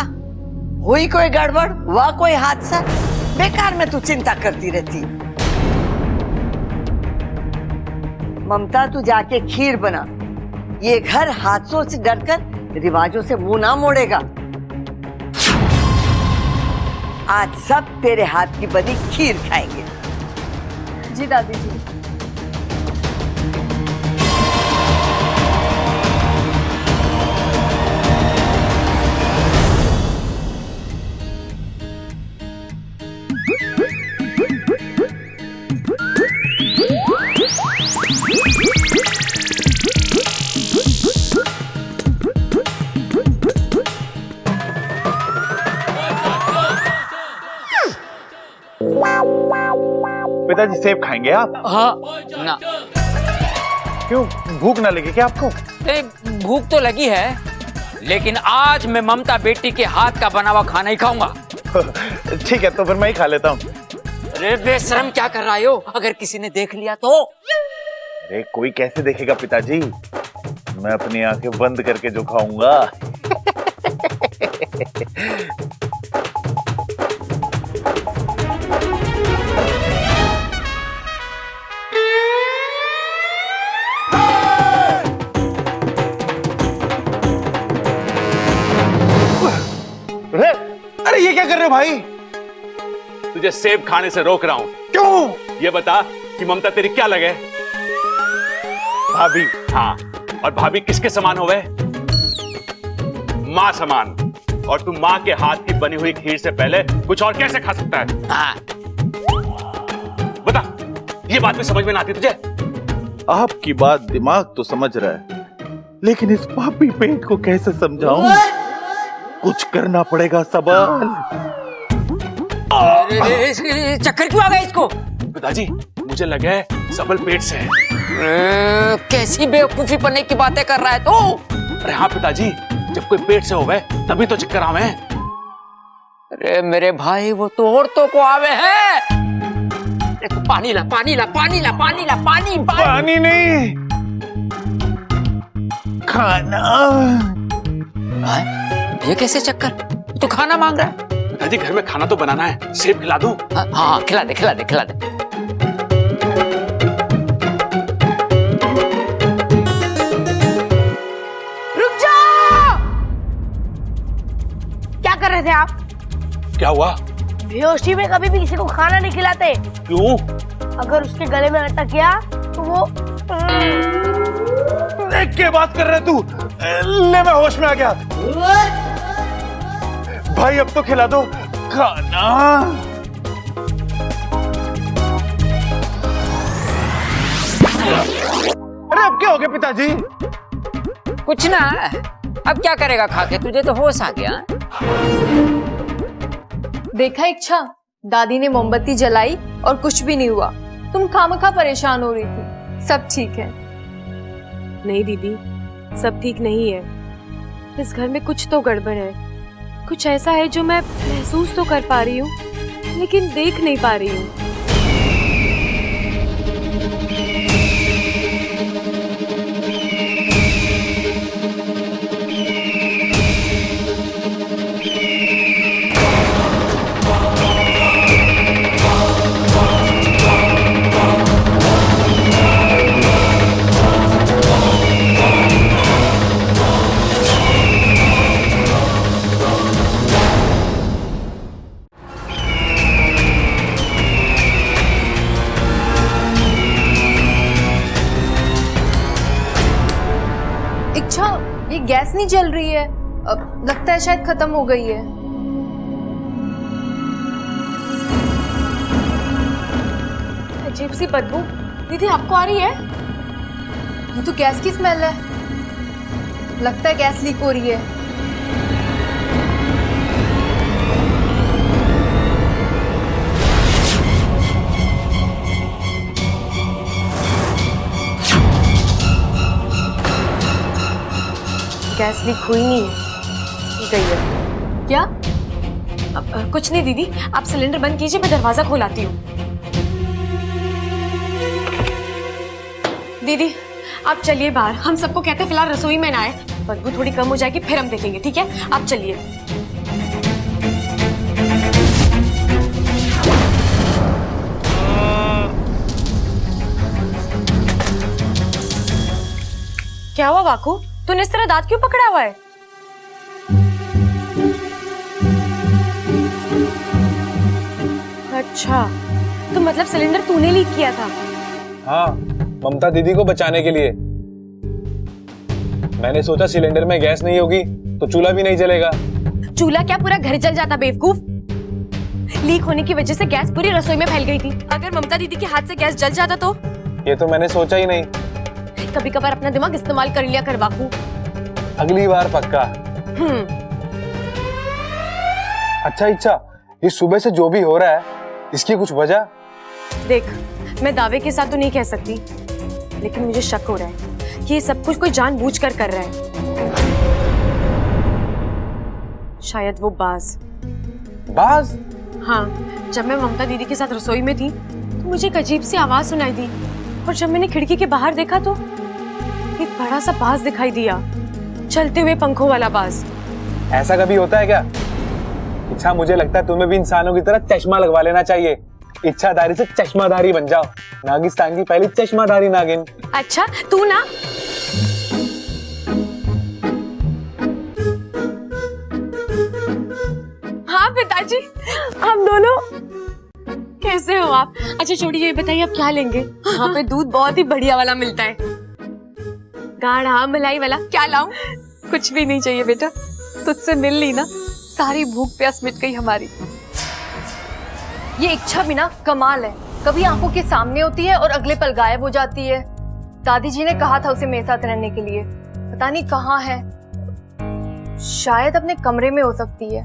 हुई कोई गड़बड़, हुआ कोई हादसा, बेकार में तू चिंता करती रहती। ममता, तू जाके खीर बना। ये घर हादसों से डरकर रिवाजों से मुंह ना मोड़ेगा। आज सब तेरे हाथ की बनी खीर खाएंगे। जी दादी जी। पिताजी सेब खाएंगे आप? हाँ ना। क्यों, भूख ना लगी क्या आपको? नहीं, भूख तो लगी है, लेकिन आज मैं ममता बेटी के हाथ का बना हुआ खाना ही खाऊंगा। ठीक है, तो फिर मैं ही खा लेता हूँ। अरे बेशरम, क्या कर रहा हो? अगर किसी ने देख लिया तो? अरे कोई कैसे देखेगा पिताजी, मैं अपनी आंखें बंद करके जो खाऊंगा। अरे ये क्या कर रहे हो भाई? तुझे सेब खाने से रोक रहा हूं। क्यों? ये बता कि ममता तेरी क्या लगे? भाभी। हाँ, और भाभी किसके समान होवे? माँ समान। और तू माँ के हाथ की बनी हुई खीर से पहले कुछ और कैसे खा सकता है? हाँ। बता, ये बात भी समझ में ना आती तुझे? आपकी बात दिमाग तो समझ रहा है, लेकिन इस पापी पेट को कैसे समझाऊं? कुछ करना पड़ेगा सबल। चक्कर क्यों आ गया इसको? पिताजी, मुझे लगा है सबल पेट से है। कैसी बेवकूफी बनने की बातें कर रहा है तू? अरे हाँ पिताजी, जब कोई पेट से होवे तभी तो चक्कर आवे। अरे मेरे भाई, वो तो औरतों को आवे है। तो पानी ला, पानी ला, पानी ला, पानी ला, पानी पानी नहीं, खाना। ये कैसे चक्कर? तो खाना मांग रहा है। पिताजी, घर में खाना तो बनाना है, सेब खिला दूं? हाँ, खिला दे, खिला दे, खिला दे। रुक जाओ! क्या कर रहे थे आप? क्या हुआ? बेहोशी में कभी भी किसी को खाना नहीं खिलाते। क्यों? अगर उसके गले में अटक गया तो वो क्या बात कर रहे तू? ले, मैं होश में आ गया। भाई अब तो खिला दो खाना। अरे अब क्या हो गया पिताजी? कुछ ना, अब क्या करेगा खा के? तुझे तो होश आ गया। देखा इच्छा, दादी ने मोमबत्ती जलाई और कुछ भी नहीं हुआ। तुम खामखा परेशान हो रही थी। सब ठीक है। नहीं दीदी, सब ठीक नहीं है। इस घर में कुछ तो गड़बड़ है। कुछ ऐसा है जो मैं महसूस तो कर पा रही हूँ, लेकिन देख नहीं पा रही हूँ। इच्छा, ये गैस नहीं जल रही है। अब लगता है शायद खत्म हो गई है। अजीब सी बदबू दीदी आपको आ रही है? ये तो गैस की स्मेल है। लगता है गैस लीक हो रही है। गैस लीक हुई नहीं है, की गई है। क्या? कुछ नहीं दीदी, आप सिलेंडर बंद कीजिए, मैं दरवाजा खोलाती हूँ। दीदी आप चलिए बाहर, हम सबको कहते हैं फिलहाल रसोई में ना आए। बदबू थोड़ी कम हो जाएगी फिर हम देखेंगे, ठीक है? आप चलिए। क्या हुआ वाकू, तूने इस तरह दांत क्यों पकड़ा हुआ है? अच्छा, तो मतलब सिलेंडर तूने लीक किया था? हाँ, ममता दीदी को बचाने के लिए। मैंने सोचा सिलेंडर में गैस नहीं होगी तो चूल्हा भी नहीं जलेगा। चूल्हा क्या, पूरा घर जल जाता बेवकूफ। लीक होने की वजह से गैस पूरी रसोई में फैल गई थी। अगर ममता दीदी के हाथ से गैस जल जाता तो? ये तो मैंने सोचा ही नहीं। कभी कभार अपना दिमाग इस्तेमाल कर लिया कर वाकू। अगली बार पक्का। अच्छा इच्छा, ये सुबह से जो भी हो रहा है इसकी कुछ वजह? देख, मैं दावे के साथ तो नहीं कह सकती, लेकिन मुझे शक हो रहा है कि ये सब कुछ कोई जानबूझकर कर रहा है। शायद वो बाज। बाज? हाँ, जब मैं ममता दीदी के साथ रसोई में थी तो मुझे एक अजीब सी आवाज सुनाई दी, और जब मैंने खिड़की के बाहर देखा तो एक बड़ा सा बाज दिखाई दिया, चलते हुए पंखों वाला बाज। ऐसा कभी होता है क्या? इच्छा, मुझे लगता है तुम्हें भी इंसानों की तरह चश्मा लगवा लेना चाहिए। इच्छाधारी से चश्माधारी बन जाओ। नागिस्तान की पहली चश्माधारी नागिन। अच्छा, तू ना। हाँ पिताजी, हम दोनों। कैसे हो आप? अच्छा छोड़िए, ये बताइए आप क्या लेंगे? यहाँ पे दूध बहुत ही बढ़िया वाला मिलता है। गाढ़ा मलाई वाला। क्या लाऊं? कुछ भी नहीं चाहिए बेटा, तुझसे मिल ली ना, सारी भूख प्यास मिट गई हमारी। ये इच्छा भी ना कमाल है, कभी आंखों के सामने होती है और अगले पल गायब हो जाती है। दादी जी ने कहा था उसे मेरे साथ रहने के लिए, पता नहीं कहाँ है, शायद अपने कमरे में हो सकती है।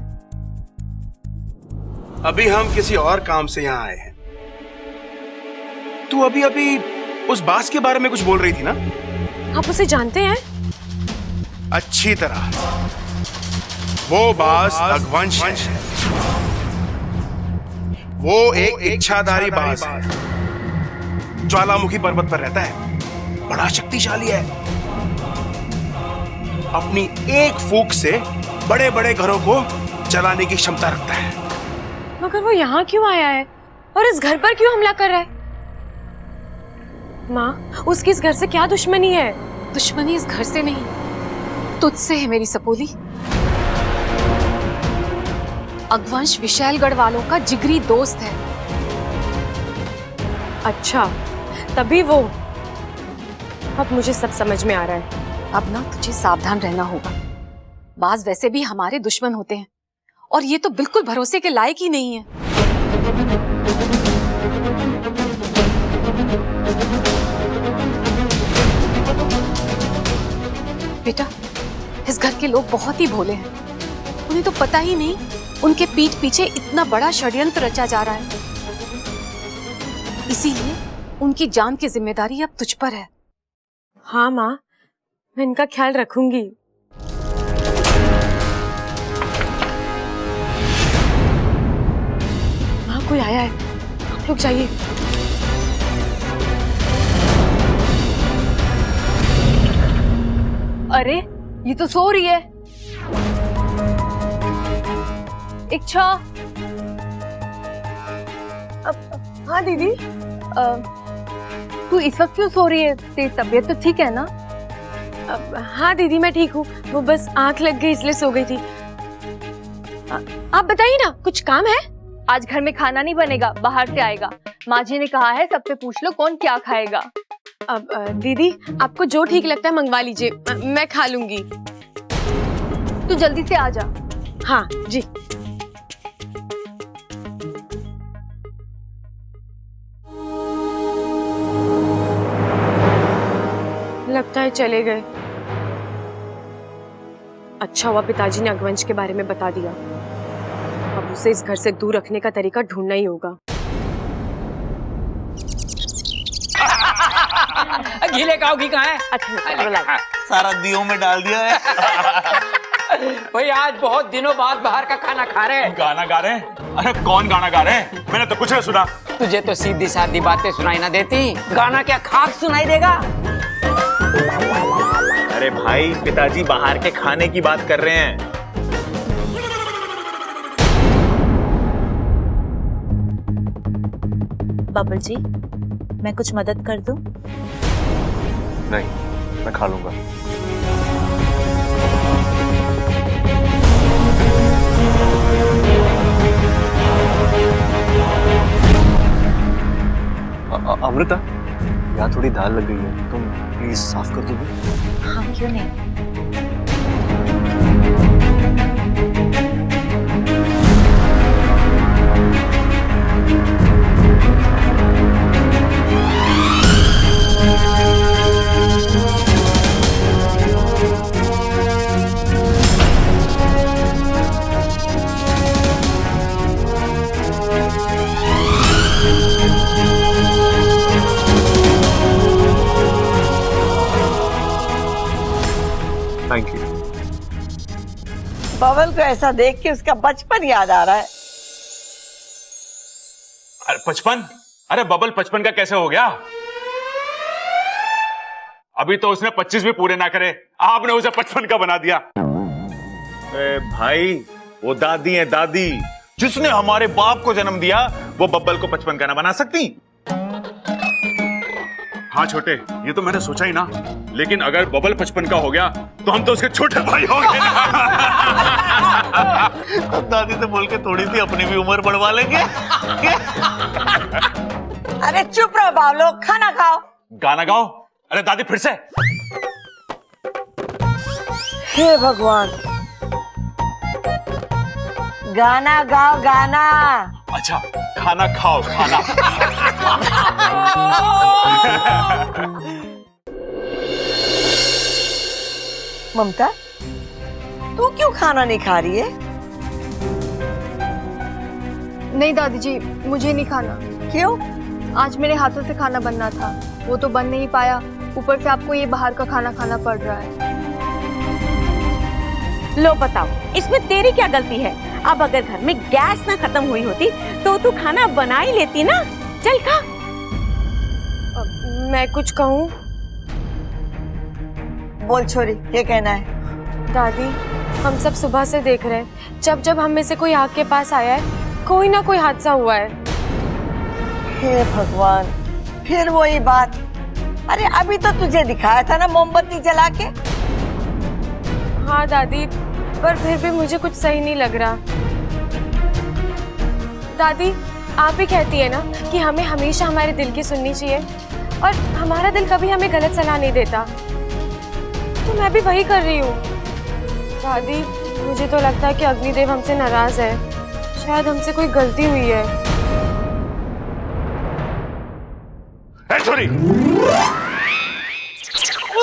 अभी हम किसी और काम से यहाँ आए हैं। तू अभी अभी उस बास के बारे में कुछ बोल रही थी ना? आप उसे जानते हैं? अच्छी तरह। वो बास रघुवंश है। वो एक इच्छाधारी बास है। ज्वालामुखी पर्वत पर रहता है, बड़ा शक्तिशाली है। अपनी एक फूंक से बड़े बड़े घरों को जलाने की क्षमता रखता है। मगर वो यहाँ क्यों आया है और इस घर पर क्यों हमला कर रहा है? माँ, उसकी इस घर से क्या दुश्मनी है? दुश्मनी इस घर से नहीं, तुझसे है मेरी सपोली। अगवंश विशालगढ़ वालों का जिगरी दोस्त है। अच्छा, तभी वो। अब मुझे सब समझ में आ रहा है। अब ना तुझे सावधान रहना होगा। बाज वैसे भी हमारे दुश्मन होते हैं और ये तो बिल्कुल भरोसे के लायक ही नहीं है। बेटा, इस घर के लोग बहुत ही भोले हैं, उन्हें तो पता ही नहीं उनके पीठ पीछे इतना बड़ा षड्यंत्र रचा जा रहा है। इसीलिए उनकी जान की जिम्मेदारी अब तुझ पर है। हाँ माँ, मैं इनका ख्याल रखूंगी। माँ, कोई आया है, आप लोग जाइए। अरे ये तो सो रही है। इच्छा। हाँ दीदी। तू इस वक्त क्यों सो रही है? तेरी तबीयत तो ठीक है ना? हाँ दीदी, मैं ठीक हूँ, वो बस आंख लग गई इसलिए सो गई थी। आप बताइए ना, कुछ काम है? आज घर में खाना नहीं बनेगा, बाहर से आएगा। माँ जी ने कहा है सबसे पूछ लो कौन क्या खाएगा। अब दीदी, आपको जो ठीक लगता है मंगवा लीजिए, मैं खा लूंगी। तू जल्दी से आ जा। हाँ जी। लगता है चले गए। अच्छा हुआ पिताजी ने अगवंश के बारे में बता दिया। अब उसे इस घर से दूर रखने का तरीका ढूंढना ही होगा। गीले काव घी कहाँ है? अच्छा, सारा दियों में डाल दिया है। भाई आज बहुत दिनों बाद बाहर का खाना खा रहे हैं। गाना गा रहे हैं? अरे कौन गाना गा रहे हैं? मैंने तो कुछ नहीं सुना। तुझे तो सीधी सादी बातें सुनाई ना देती, गाना क्या खाक सुनाई देगा? अरे भाई, पिताजी बाहर के खाने की बात कर रहे हैं। बबल जी, मैं कुछ मदद कर दूं? नहीं, मैं खा लूंगा। अमृता, यहाँ थोड़ी दाल लग गई है, तुम प्लीज साफ कर दोगे? हाँ, क्यों नहीं। Thank you. बबल को ऐसा देख के उसका बचपन याद आ रहा है। अरे बचपन? अरे बबल बचपन का कैसे हो गया? अभी तो उसने 25 भी पूरे ना करे, आपने उसे 55 का बना दिया। अरे भाई, वो दादी है दादी, जिसने हमारे बाप को जन्म दिया, वो बब्बल को 55 का ना बना सकती? हाँ छोटे, ये तो मैंने सोचा ही ना, लेकिन अगर बबल 55 का हो गया तो हम तो उसके छोटे भाई हो गए ना। अब दादी से बोल के थोड़ी सी अपनी भी उम्र बढ़वा लेंगे। अरे चुप रहो बाबलो, खाना खाओ। गाना गाओ? अरे दादी फिर से? हे भगवान, गाना गाओ गाना। अच्छा, खाना खाओ खाना। ममता, तू क्यों खाना नहीं खा रही है? नहीं दादी जी, मुझे नहीं खाना। क्यों? आज मेरे हाथों से खाना बनना था, वो तो बन नहीं पाया। ऊपर से आपको ये बाहर का खाना खाना पड़ रहा है। लो बताओ, इसमें तेरी क्या गलती है? अब अगर घर में गैस ना खत्म हुई होती तो तू खाना बना ही लेती ना। चल खा। मैं कुछ कहूँ? बोल छोरी, क्या कहना है? दादी, हम सब सुबह से देख रहे हैं, जब जब हम में से कोई आग के पास आया है, कोई ना कोई हादसा हुआ है। हे भगवान, फिर वही बात। अरे अभी तो तुझे दिखाया था ना मोमबत्ती जला के। हाँ दादी, पर फिर भी मुझे कुछ सही नहीं लग रहा। दादी, आप ही कहती है ना कि हमें हमेशा हमारे दिल की सुननी चाहिए, और हमारा दिल कभी हमें गलत सलाह नहीं देता, तो मैं भी वही कर रही हूँ। दादी, मुझे तो लगता है कि अग्निदेव हमसे नाराज है। शायद हमसे कोई गलती हुई है। छोरी,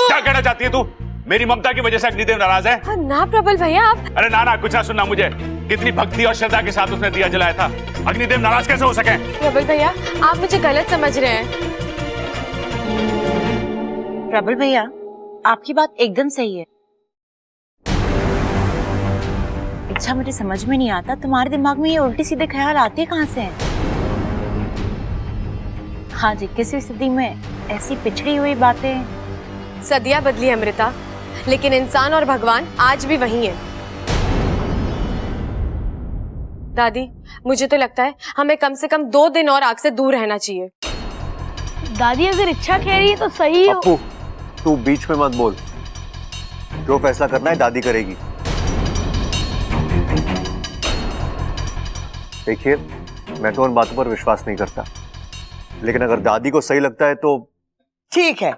क्या कहना चाहती है तू? मेरी ममता की वजह से अग्निदेव नाराज है? हाँ, ना प्रबल भैया, आप। अरे ना ना, कुछ ना सुनना मुझे। कितनी भक्ति और श्रद्धा के साथ उसने दिया जलाया था। अग्निदेव नाराज कैसे हो सके? प्रबल भैया, आप मुझे गलत समझ रहे हैं। प्रबल भैया, आपकी बात एकदम सही है। इच्छा, मुझे समझ में नहीं आता तुम्हारे दिमाग में ये उल्टी सीधे ख्याल आते कहाँ से हैं? हाँ जी, किसी स्थिति में ऐसी पिछड़ी हुई बातें। सदियां बदली अमृता, लेकिन इंसान और भगवान आज भी वही है। दादी, मुझे तो लगता है हमें कम से कम 2 दिन और आग से दूर रहना चाहिए। दादी, अगर इच्छा कह रही है तो सही हो। पप्पू, तू बीच में मत बोल। जो फैसला करना है दादी करेगी। देखिए, मैं तो उन बातों पर विश्वास नहीं करता, लेकिन अगर दादी को सही लगता है तो ठीक है,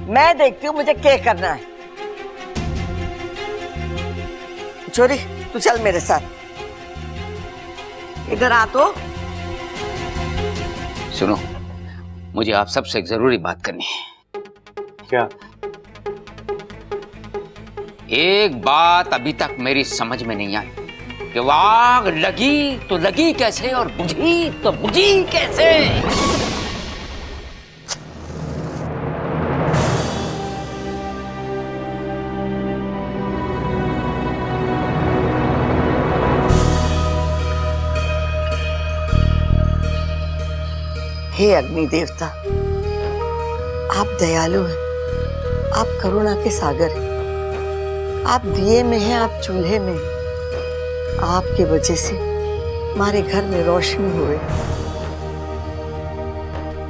मैं देखती हूँ मुझे क्या करना है। छोरी, तू चल मेरे साथ। इधर आ तो। सुनो, मुझे आप सबसे एक जरूरी बात करनी है। क्या? एक बात अभी तक मेरी समझ में नहीं आई कि वो आग लगी तो लगी कैसे और बुझी तो बुझी कैसे। हे अग्नि देवता, आप दयालु हैं, आप करुणा के सागर हैं। आप दिए में हैं, आप चूल्हे में हैं। आपके वजह से हमारे घर में रोशनी हुए।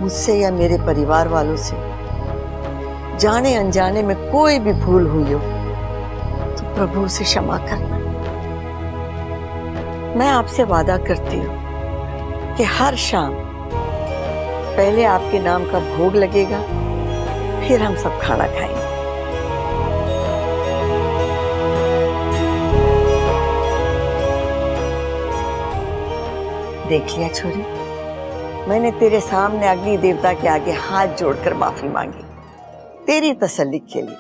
मुझसे या मेरे परिवार वालों से जाने अनजाने में कोई भी भूल हुई हो तो प्रभु उसे क्षमा करना। मैं आपसे वादा करती हूँ कि हर शाम पहले आपके नाम का भोग लगेगा, फिर हम सब खाना खाएंगे। देख लिया छोरी, मैंने तेरे सामने अग्नि देवता के आगे हाथ जोड़कर माफी मांगी, तेरी तसल्ली के लिए।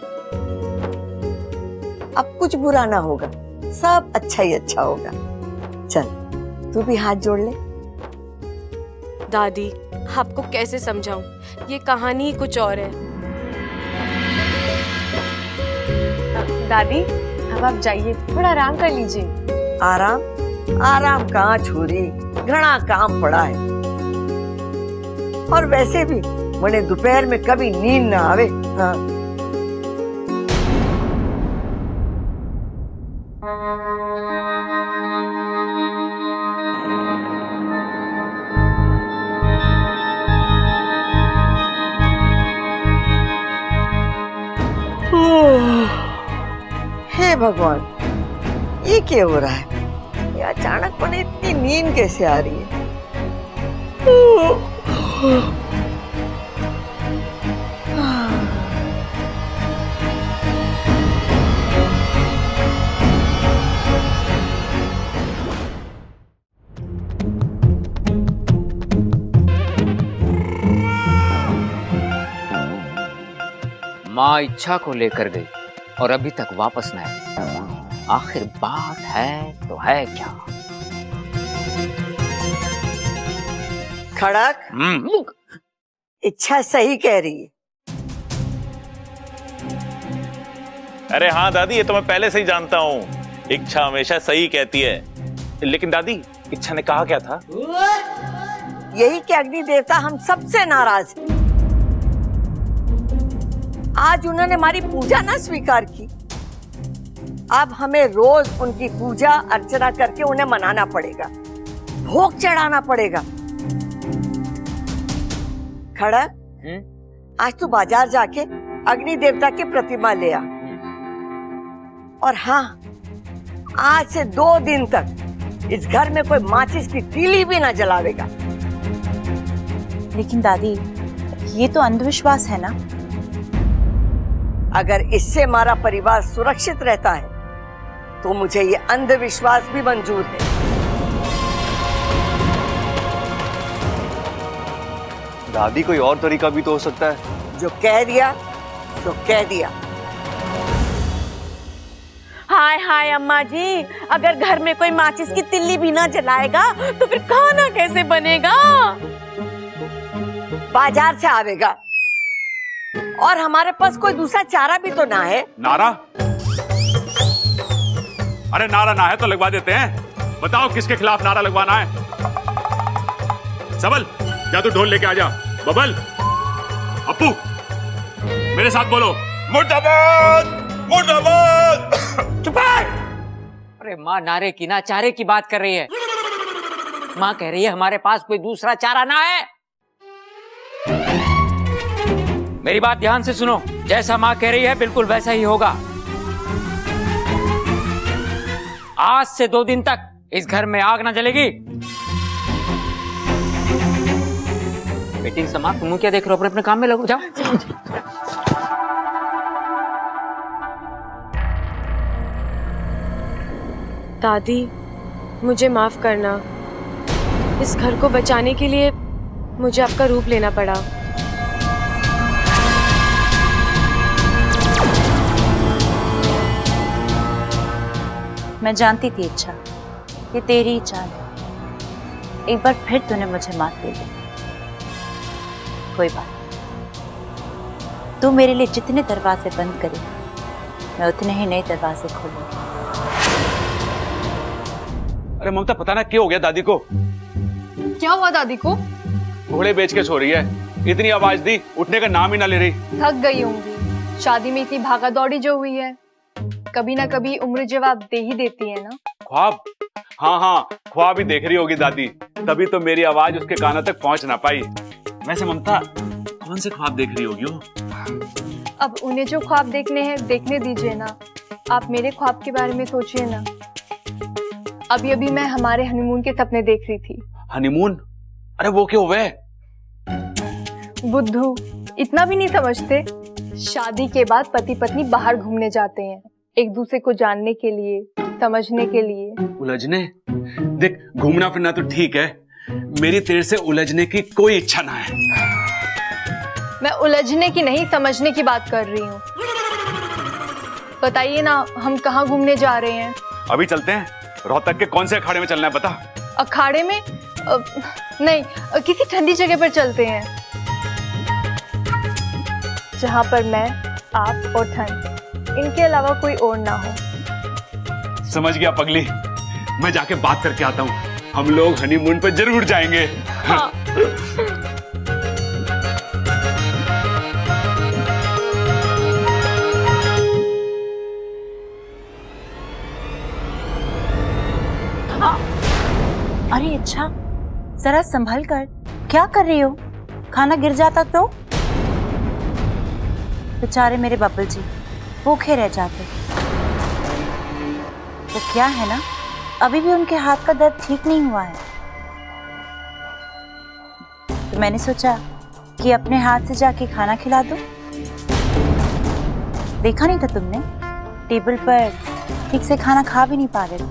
अब कुछ बुरा ना होगा, सब अच्छा ही अच्छा होगा। चल, तू भी हाथ जोड़ ले। दादी, आपको कैसे समझाऊं, ये कहानी ही कुछ और है। दादी, अब आप जाइए, थोड़ा आराम कर लीजिए। आराम? आराम कहाँ छोरी, घना काम पड़ा है। और वैसे भी मैंने दोपहर में कभी नींद ना आवे। हाँ। हे भगवान, ये क्या हो रहा है? ये अचानक पने इतनी नींद कैसे आ रही है? माँ इच्छा को लेकर गई और अभी तक वापस न आई। आखिर बात है तो है क्या? खड़क, इच्छा सही कह रही है। अरे हाँ दादी, ये तो मैं पहले से ही जानता हूँ। इच्छा हमेशा सही कहती है। लेकिन दादी, इच्छा ने कहा क्या था? यही कि अग्नि देवता हम सबसे नाराज हैं। आज उन्होंने हमारी पूजा ना स्वीकार की, अब हमें रोज उनकी पूजा अर्चना करके उन्हें मनाना पड़ेगा, भोग चढ़ाना पड़ेगा। खड़क, आज तू बाजार जाके अग्नि देवता की प्रतिमा ले आ। और हाँ, आज से 2 दिन तक इस घर में कोई माचिस की तीली भी ना जलावेगा। लेकिन दादी, ये तो अंधविश्वास है ना। अगर इससे हमारा परिवार सुरक्षित रहता है तो मुझे ये अंधविश्वास भी मंजूर है। दादी, कोई और तरीका भी तो हो सकता है। जो कह दिया तो कह दिया। हाय हाय अम्मा जी, अगर घर में कोई माचिस की तिल्ली भी ना जलाएगा तो फिर खाना कैसे बनेगा? बाजार से आवेगा, और हमारे पास कोई दूसरा चारा भी तो ना है। नारा? अरे नारा ना है तो लगवा देते हैं। बताओ किसके खिलाफ नारा लगवाना है? सबल, जा तू ढोल लेके आ जा। बबल, अप्पू, मेरे साथ बोलो, मुर्दाबाद मुर्दाबाद। चुप है। अरे माँ नारे की ना चारे की बात कर रही है। माँ कह रही है हमारे पास कोई दूसरा चारा ना है। मेरी बात ध्यान से सुनो, जैसा माँ कह रही है बिल्कुल वैसा ही होगा। आज से 2 दिन तक इस घर में आग ना जलेगी। मीटिंग समाप्त। तुम क्या देख रहे हो? अपने काम में लगो, जाओ। दादी, मुझे माफ करना। इस घर को बचाने के लिए मुझे आपका रूप लेना पड़ा। मैं जानती थी इच्छा, ये तेरी ही चाल है। एक बार फिर तूने मुझे मात दे दी। कोई बात नहीं, तू मेरे लिए जितने दरवाजे बंद करे मैं उतने ही नए दरवाजे खोलूंगी। अरे ममता, पता ना क्या हो गया दादी को। क्या हुआ दादी को? घोड़े बेच के सो रही है। इतनी आवाज दी, उठने का नाम ही ना ले रही। थक गई होंगी। शादी में इतनी भागा दौड़ी जो हुई है, कभी ना कभी उम्र जवाब दे ही देती है ना। ख्वाब? हाँ हाँ, ख्वाब ही देख रही होगी दादी, तभी तो मेरी आवाज उसके कानों तक पहुंच ना पाई। वैसे ममता, कौन से ख्वाब देख रही होगी वो? अब उन्हें जो ख्वाब देखने हैं देखने दीजिए ना। आप मेरे ख्वाब के बारे में सोचिए ना। अभी अभी मैं हमारे हनीमून के सपने देख रही थी। हनीमून? अरे वो क्या हुआ? बुद्धू, इतना भी नहीं समझते? शादी के बाद पति पत्नी बाहर घूमने जाते हैं, एक दूसरे को जानने के लिए, समझने के लिए। उलझने? देख, घूमना फिरना तो ठीक है, मेरी तेरे से उलझने की कोई इच्छा ना है। मैं उलझने की नहीं, समझने की बात कर रही हूँ। बताइए ना, हम कहाँ घूमने जा रहे हैं? अभी चलते हैं। रोहतक के कौन से अखाड़े में चलना है बता। अखाड़े में? नहीं, किसी ठंडी जगह पर चलते हैं, जहाँ पर मैं, आप और ठंड, इनके अलावा कोई और ना हो। समझ गया पगली, मैं जाके बात करके आता हूँ। हम लोग हनीमून पर जरूर जाएंगे। हाँ। अरे अच्छा, जरा संभल कर, क्या कर रही हो? खाना गिर जाता तो? बेचारे मेरे बब्बल जी भूखे रह जाते। तो क्या है ना, अभी भी उनके हाथ का दर्द ठीक नहीं हुआ है। तो मैंने सोचा कि अपने हाथ से जाके खाना खिला दूं। देखा नहीं था तुमने, टेबल पर ठीक से खाना खा भी नहीं पा रहे थे।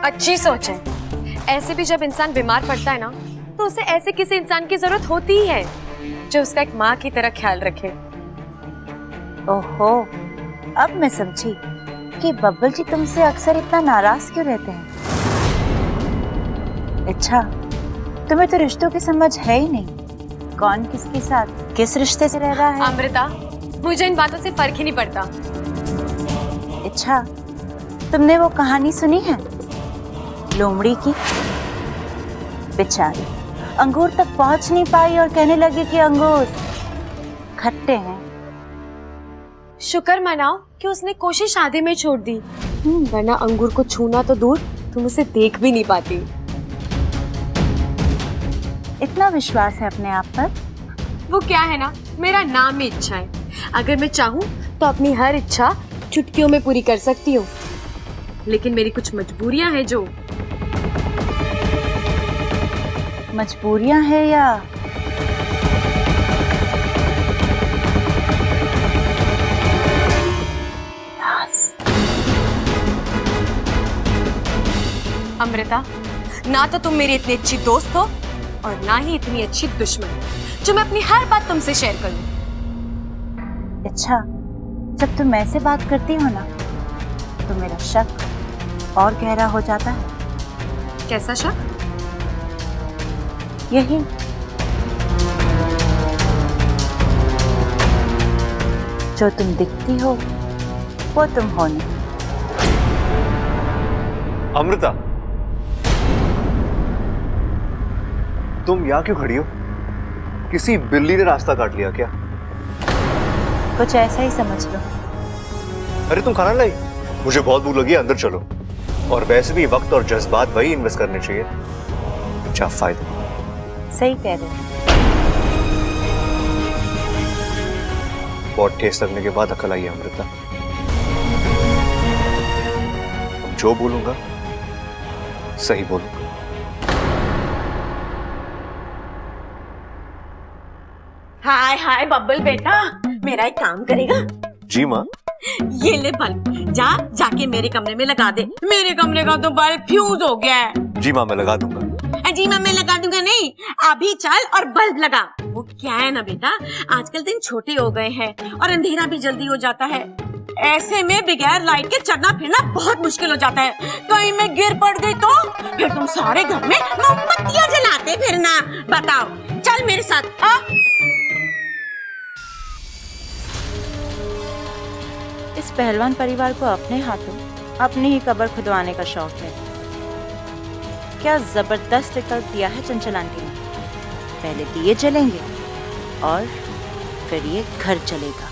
अच्छी सोच है। ऐसे भी जब इंसान बीमार पड़ता है ना, तो उसे ऐसे किसी इंसान की जरूरत होती ही है जो उसका एक माँ की तरह ख्याल रखे। ओहो, अब मैं समझी कि बब्बल जी तुमसे अक्सर इतना नाराज क्यों रहते हैं। अच्छा, तुम्हें तो रिश्तों की समझ है ही नहीं, कौन किसके साथ किस रिश्ते से रह रहा है। अमृता, मुझे इन बातों से फर्क ही नहीं पड़ता। अच्छा, तुमने वो कहानी सुनी है लोमड़ी की? बेचारी अंगूर तक पहुंच नहीं पाई और कहने लगी कि अंगूर खट्टे हैं। शुक्र मनाओ कि उसने कोशिश आधे में छोड़ दी, वरना अंगूर को छूना तो दूर, तुम उसे देख भी नहीं पाती। इतना विश्वास है अपने आप पर? वो क्या है ना, मेरा नाम ही इच्छा है। अगर मैं चाहूँ तो अपनी हर इच्छा चुटकियों में पूरी कर सकती हूँ, लेकिन मेरी कुछ मजबूरियां हैं। जो मजबूरियां हैं या अमृता, ना तो तुम मेरी इतनी अच्छी दोस्त हो और ना ही इतनी अच्छी दुश्मन जो मैं अपनी हर बात तुमसे शेयर करूं। अच्छा, जब तुम ऐसे बात करती हो ना तो मेरा शक और गहरा हो जाता है। कैसा शक? यही जो तुम दिखती हो वो तुम हो नहीं। अमृता, तुम यहाँ क्यों खड़ी हो? किसी बिल्ली ने रास्ता काट लिया क्या? कुछ ऐसा ही समझ लो। अरे तुम खाना लाई? मुझे बहुत भूख लगी है, अंदर चलो। और वैसे भी वक्त और जज्बात वही इन्वेस्ट करने चाहिए अच्छा फायदा। सही कह रहे हो। बहुत ठेस लगने के बाद अकल आई है अमृता। जो बोलूंगा सही बोलूंगा। हाय हाय बब्बल बेटा, मेरा एक काम करेगा? जी माँ। ये ले बल्ब, जाके मेरे कमरे में लगा दे। मेरे कमरे का तो बल्ब फ्यूज हो गया है। जी माँ, मैं लगा दूंगा। जी माँ, मैं लगा दूंगा नहीं, अभी चल और बल्ब लगा। वो क्या है ना बेटा, आजकल दिन छोटे हो गए हैं और अंधेरा भी जल्दी हो जाता है। ऐसे में बगैर लाइट के चलना फिरना बहुत मुश्किल हो जाता है। कहीं मैं गिर पड़ गई तो फिर तुम सारे घर में मोमबत्तियां जलाते फिरना। बताओ, चल मेरे साथ आ। इस पहलवान परिवार को अपने हाथों अपनी ही कब्र खुदवाने का शौक है। क्या जबरदस्त विकल्प दिया है चंचल आंटी ने। पहले दिए जलेंगे और फिर ये घर चलेगा।